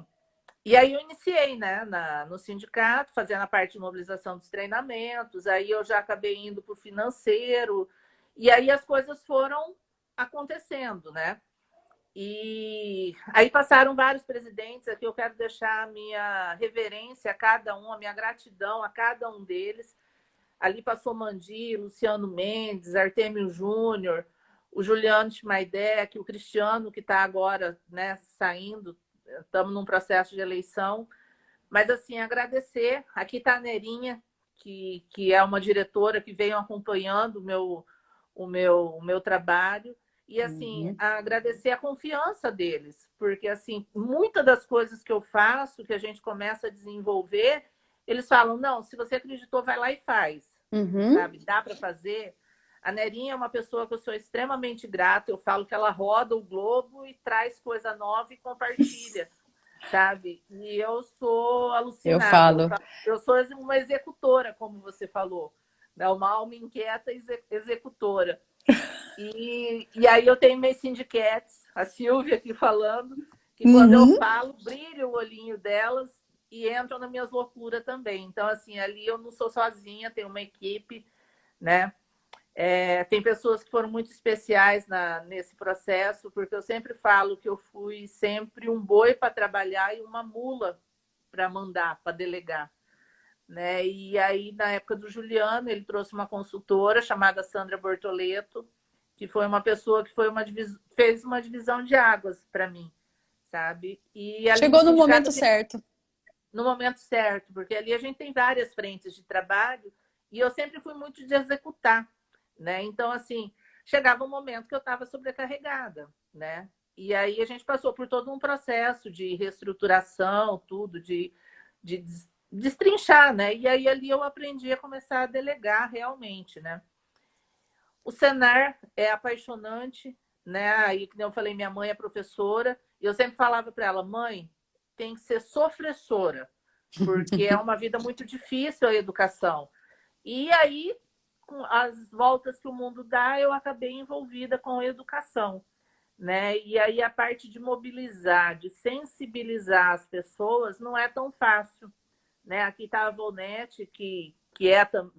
e aí eu iniciei, né, no sindicato, fazendo a parte de mobilização dos treinamentos. Aí eu já acabei indo para o financeiro. E aí as coisas foram acontecendo, né? E aí passaram vários presidentes. Aqui eu quero deixar a minha reverência a cada um, a minha gratidão a cada um deles. Ali passou Mandi, Luciano Mendes, Artêmio Júnior, o Juliano Schmaidec, o Cristiano, que está agora, né, saindo. Estamos num processo de eleição. Mas, assim, agradecer. Aqui está a Nerinha, que é uma diretora que veio acompanhando o meu trabalho. E, assim, Uhum. agradecer a confiança deles. Porque, assim, muitas das coisas que eu faço, que a gente começa a desenvolver, eles falam: não, se você acreditou, vai lá e faz. Uhum. Sabe? Dá para fazer. A Nerinha é uma pessoa que eu sou extremamente grata. Eu falo que ela roda o globo e traz coisa nova e compartilha, sabe? E eu sou Eu alucinada. falo. Eu sou uma executora, como você falou, né? Uma alma inquieta executora. E aí eu tenho meus syndicates, a Silvia aqui falando, que quando eu Uhum. falo, brilha o olhinho delas e entram nas minhas loucuras também. Então, assim, ali eu não sou sozinha, tenho uma equipe, né? Tem pessoas que foram muito especiais nesse processo, porque eu sempre falo que eu fui sempre um boi para trabalhar e uma mula para mandar, para delegar. Né? E aí, na época do Juliano, ele trouxe uma consultora chamada Sandra Bortoleto, que foi uma pessoa que fez uma divisão de águas para mim, sabe? E ali no Chegou no sindicato, momento certo. no momento certo, porque ali a gente tem várias frentes de trabalho e eu sempre fui muito de executar, né? Então, assim, chegava um momento que eu estava sobrecarregada, né? E aí a gente passou por todo um processo de reestruturação, tudo, de destrinchar, né? E aí ali eu aprendi a começar a delegar realmente, né? O Senar é apaixonante, né? Aí, como eu falei, minha mãe é professora, e eu sempre falava para ela: mãe, tem que ser sofressora, porque é uma vida muito difícil a educação. E aí, com as voltas que o mundo dá, eu acabei envolvida com a educação, né? E aí a parte de mobilizar, de sensibilizar as pessoas não é tão fácil, né? Aqui está a Volnete,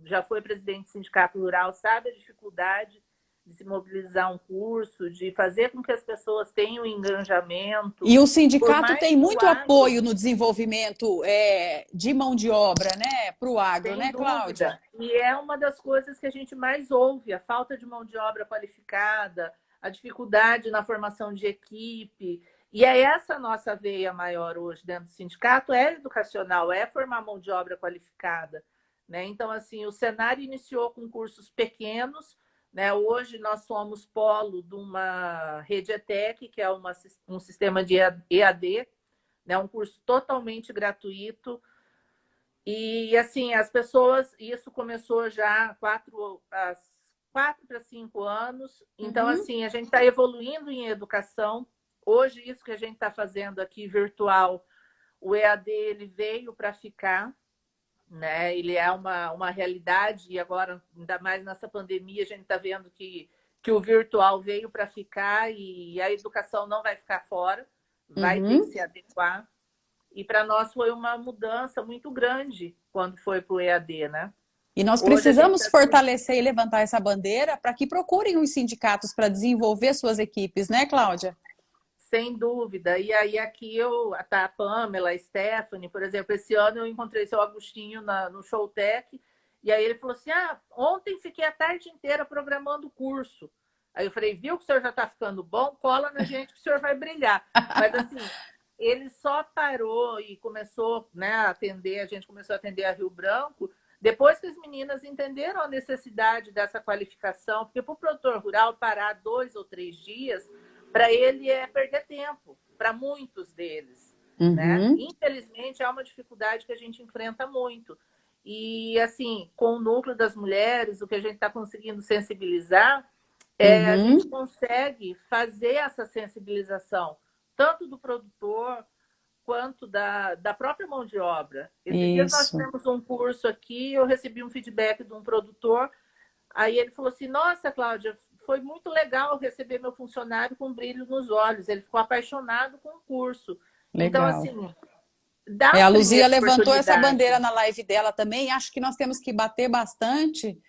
já foi presidente do Sindicato Rural, sabe a dificuldade de se mobilizar um curso, de fazer com que as pessoas tenham engajamento. E o Por sindicato mais tem que o muito agro, apoio no desenvolvimento de mão de obra, né, para o agro, sem né, Cláudia? dúvida, e é uma das coisas que a gente mais ouve, a falta de mão de obra qualificada, a dificuldade na formação de equipe. E é essa a nossa veia maior hoje dentro do sindicato, é educacional, é formar mão de obra qualificada. Né? Então, assim, o Senar iniciou com cursos pequenos, né? Hoje nós somos polo de uma rede ETEC, que é um sistema de EAD, né? Um curso totalmente gratuito. E, assim, as pessoas... Isso começou já há 4 para 5 anos. Então, assim, a gente está evoluindo em educação. Hoje, isso que a gente está fazendo aqui virtual, o EAD ele veio para ficar, né? Ele é uma realidade e agora, ainda mais nessa pandemia, a gente está vendo que o virtual veio para ficar e a educação não vai ficar fora, vai ter que se adequar. E para nós foi uma mudança muito grande quando foi para o EAD, né? E nós Hoje a gente precisamos assim, fortalecer e levantar essa bandeira para que procurem os sindicatos para desenvolver suas equipes, né, Cláudia? sem dúvida. E aí aqui a Pamela, a Stephanie, por exemplo, esse ano eu encontrei seu Agostinho no Showtech, e aí ele falou assim, ontem fiquei a tarde inteira programando o curso. Aí eu falei, viu que o senhor já está ficando bom? Cola na gente que o senhor vai brilhar. Mas assim, ele só parou e começou, né, a gente começou a atender a Rio Branco, depois que as meninas entenderam a necessidade dessa qualificação, porque para o produtor rural parar 2 ou 3 dias, para ele é perder tempo, para muitos deles. Né? Infelizmente, é uma dificuldade que a gente enfrenta muito. E, assim, com o núcleo das mulheres, o que a gente está conseguindo sensibilizar, a gente consegue fazer essa sensibilização, tanto do produtor quanto da própria mão de obra. Esses dias nós tivemos um curso aqui, eu recebi um feedback de um produtor, aí ele falou assim, nossa, Cláudia, foi muito legal receber meu funcionário com brilho nos olhos, ele ficou apaixonado com o curso. Legal. Então, assim, dá a uma Luzia primeira levantou essa oportunidade. bandeira na live dela também, acho que nós temos que bater bastante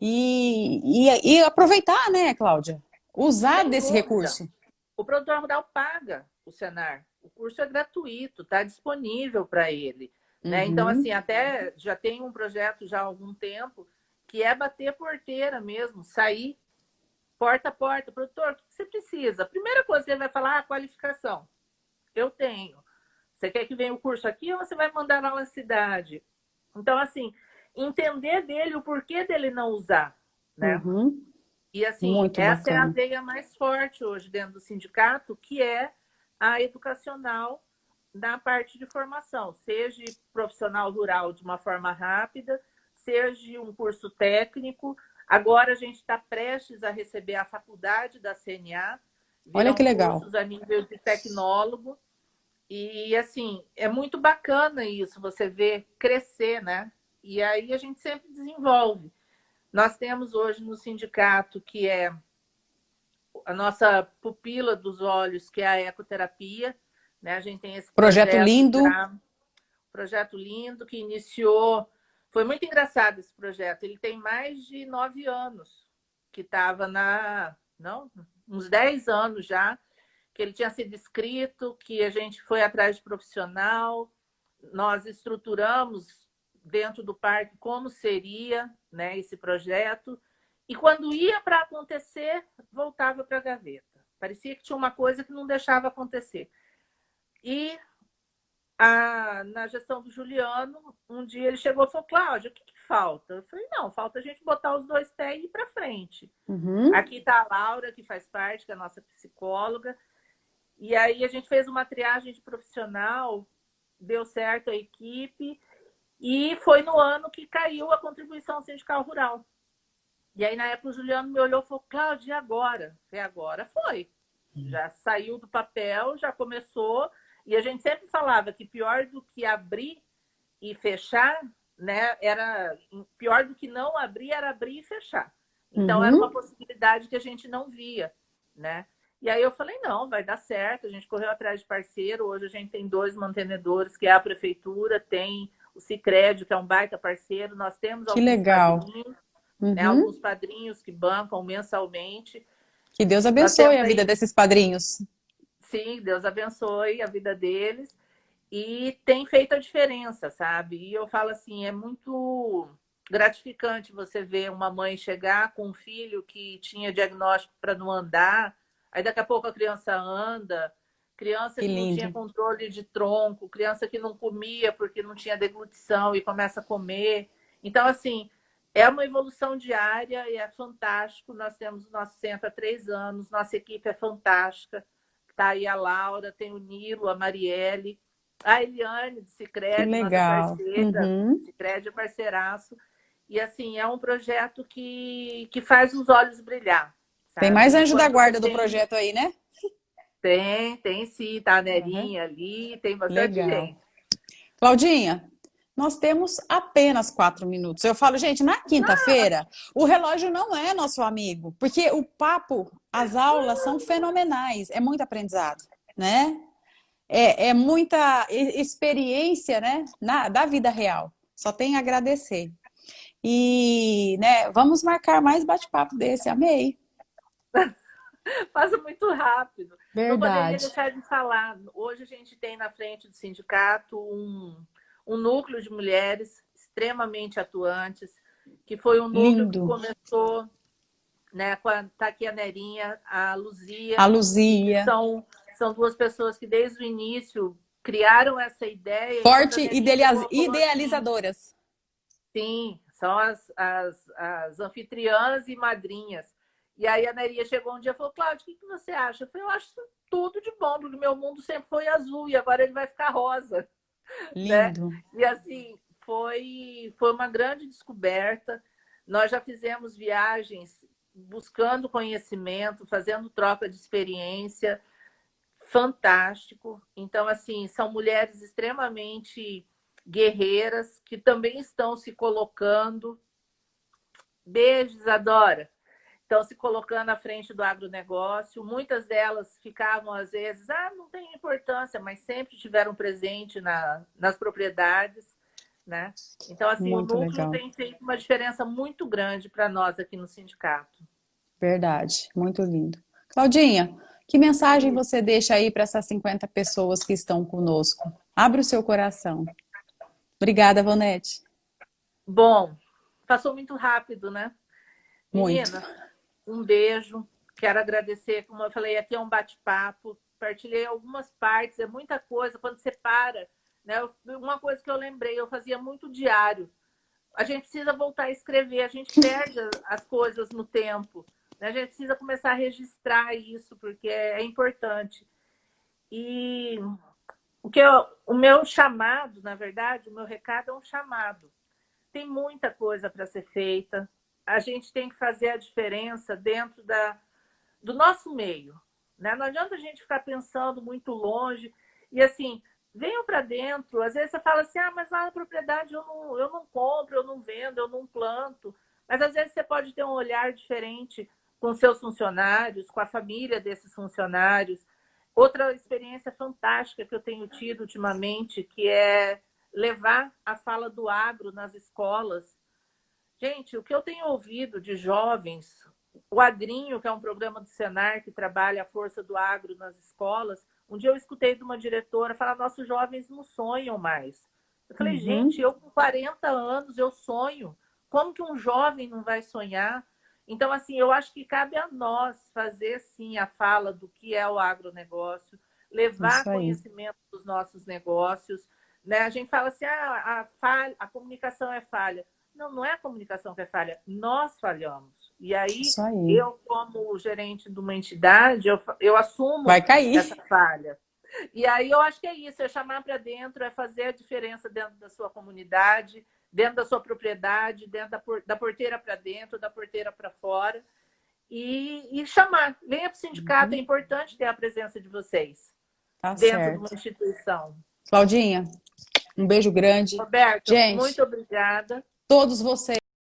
e aproveitar, né, Cláudia? Usar Sem desse dúvida. recurso. O produtor rural paga o Senar. O curso é gratuito, está disponível para ele. Né? Então, assim, até já tem um projeto já há algum tempo que é bater porteira mesmo, sair porta a porta. Produtor, o que você precisa? A primeira coisa que ele vai falar, a qualificação. Eu tenho. Você quer que venha o curso aqui ou você vai mandar lá na cidade? Então, assim, entender dele o porquê dele não usar, né? E, assim, Muito essa é a bacana. veia mais forte hoje dentro do sindicato, que é a educacional na parte de formação, seja profissional rural de uma forma rápida, seja um curso técnico. Agora a gente está prestes a receber a faculdade da CNA, Olha que virão legal. cursos a nível de tecnólogo. E, assim, é muito bacana isso, você ver crescer, né? E aí a gente sempre desenvolve. Nós temos hoje no sindicato, que é a nossa pupila dos olhos, que é a ecoterapia. Né? A gente tem esse Projeto lindo. Projeto lindo, que iniciou... Foi muito engraçado esse projeto. Ele tem mais de 9 anos, que estava uns 10 anos já, que ele tinha sido escrito, que a gente foi atrás de profissional, nós estruturamos dentro do parque como seria, né, esse projeto, e quando ia para acontecer, voltava para a gaveta. Parecia que tinha uma coisa que não deixava acontecer. E na gestão do Juliano, um dia ele chegou e falou, Cláudia, o que falta? Eu falei, não, falta a gente botar os 2 pés e ir para frente. Aqui está a Laura, que faz parte, que é a nossa psicóloga, e aí a gente fez uma triagem de profissional, deu certo a equipe, e foi no ano que caiu a contribuição sindical rural. E aí, na época, o Juliano me olhou e falou, Cláudia, e agora? E agora foi. Já saiu do papel, já começou, e a gente sempre falava que pior do que abrir e fechar, né, era pior do que não abrir, era abrir e fechar. Então, era uma possibilidade que a gente não via, né? E aí eu falei, não, vai dar certo. A gente correu atrás de parceiro. Hoje a gente tem 2 mantenedores, que é a prefeitura, tem o o Sicredi, que é um baita parceiro, nós temos Que alguns legal. padrinhos, né, Uhum. alguns padrinhos que bancam mensalmente. Que Deus Nós abençoe temos a vida aí, desses padrinhos. sim, Deus abençoe a vida deles. E tem feito a diferença, sabe? E eu falo assim, é muito gratificante você ver uma mãe chegar com um filho que tinha diagnóstico para não andar, aí daqui a pouco a criança anda, criança Que que não tinha lindo. controle de tronco, criança que não comia porque não tinha deglutição e começa a comer. Então, assim, é uma evolução diária e é fantástico. Nós temos o nosso centro há 3 anos, nossa equipe é fantástica. Tá aí a Laura, tem o Nilo, a Marielle, a Eliane de Que Sicredi, nossa legal. parceira, Uhum. Sicredi é parceiraço. E assim, é um projeto que faz os olhos brilhar, Tem sabe? mais E anjo da quando você guarda do tem, projeto aí, né? tem sim, tá a Uhum. Nerinha ali, tem bastante Legal. gente. Claudinha, nós temos apenas 4 minutos. Eu falo, gente, na quinta-feira, o relógio não é nosso amigo, porque o papo, as aulas são fenomenais, é muito aprendizado, né? É muita experiência, né, da vida real. Só tem a agradecer. E, né, vamos marcar mais bate-papo desse, amei. Passa muito rápido. Não poderia Verdade. deixar de falar. Hoje a gente tem na frente do sindicato um núcleo de mulheres extremamente atuantes, que foi um núcleo que Lindo. começou, né, com tá aqui a Nerinha, a A Luzia, que Luzia. são duas pessoas que desde o início criaram essa ideia, e quando a Forte Nerinha chegou, falou assim, idealizadoras. sim, são as anfitriãs e madrinhas. E aí a Neria chegou um dia e falou, Cláudia, o que você acha? Eu falei, eu acho tudo de bom, porque o meu mundo sempre foi azul e agora ele vai ficar rosa, né? Lindo. E assim, foi uma grande descoberta. Nós já fizemos viagens buscando conhecimento, fazendo troca de experiência, fantástico. Então, assim, são mulheres extremamente guerreiras que também estão se colocando. Beijos, Adora. Estão se colocando à frente do agronegócio. Muitas delas ficavam, às vezes, não tem importância, mas sempre tiveram presente nas propriedades, né? Então, assim, o Muito núcleo legal. tem feito uma diferença muito grande para nós aqui no sindicato. Verdade. Muito lindo. Claudinha, que mensagem você deixa aí para essas 50 pessoas que estão conosco? Abre o seu coração. Obrigada, Vonete. Bom, passou muito rápido, né? Muito. Menina, um beijo. Quero agradecer, como eu falei, aqui é um bate-papo. Partilhei algumas partes, é muita coisa. Quando você para, né? Uma coisa que eu lembrei, eu fazia muito diário. A gente precisa voltar a escrever, a gente perde as coisas no tempo. Né? A gente precisa começar a registrar isso, porque é importante. E o meu chamado, na verdade, o meu recado é um chamado. Tem muita coisa para ser feita. A gente tem que fazer a diferença dentro do nosso meio. Né? Não adianta a gente ficar pensando muito longe. E assim, venham para dentro. Às vezes você fala assim, mas lá na propriedade eu não compro, eu não vendo, eu não planto. Mas às vezes você pode ter um olhar diferente com seus funcionários, com a família desses funcionários. Outra experiência fantástica que eu tenho tido ultimamente, que é levar a fala do agro nas escolas. Gente, o que eu tenho ouvido de jovens, o Agrinho, que é um programa do Senar que trabalha a força do agro nas escolas, um dia eu escutei de uma diretora falar, nossos jovens não sonham mais. Eu falei, gente, Uhum. eu com 40 anos, eu sonho. Como que um jovem não vai sonhar? Então, assim, eu acho que cabe a nós fazer, sim, a fala do que é o agronegócio, levar Isso aí. conhecimento dos nossos negócios. Né? A gente fala assim, a comunicação é falha. Não, não é a comunicação que é falha, nós falhamos. E aí, Isso aí. eu, como gerente de uma entidade, eu Vai assumo essa cair. falha. E aí eu acho que é isso, é chamar para dentro, é fazer a diferença dentro da sua comunidade, dentro da sua propriedade, dentro da porteira para dentro, da porteira para fora, e chamar. Venha para o sindicato, é Uhum. importante ter a presença de vocês Tá dentro de uma certo. instituição. Claudinha, um beijo grande. Roberto, Gente, muito obrigada. todos vocês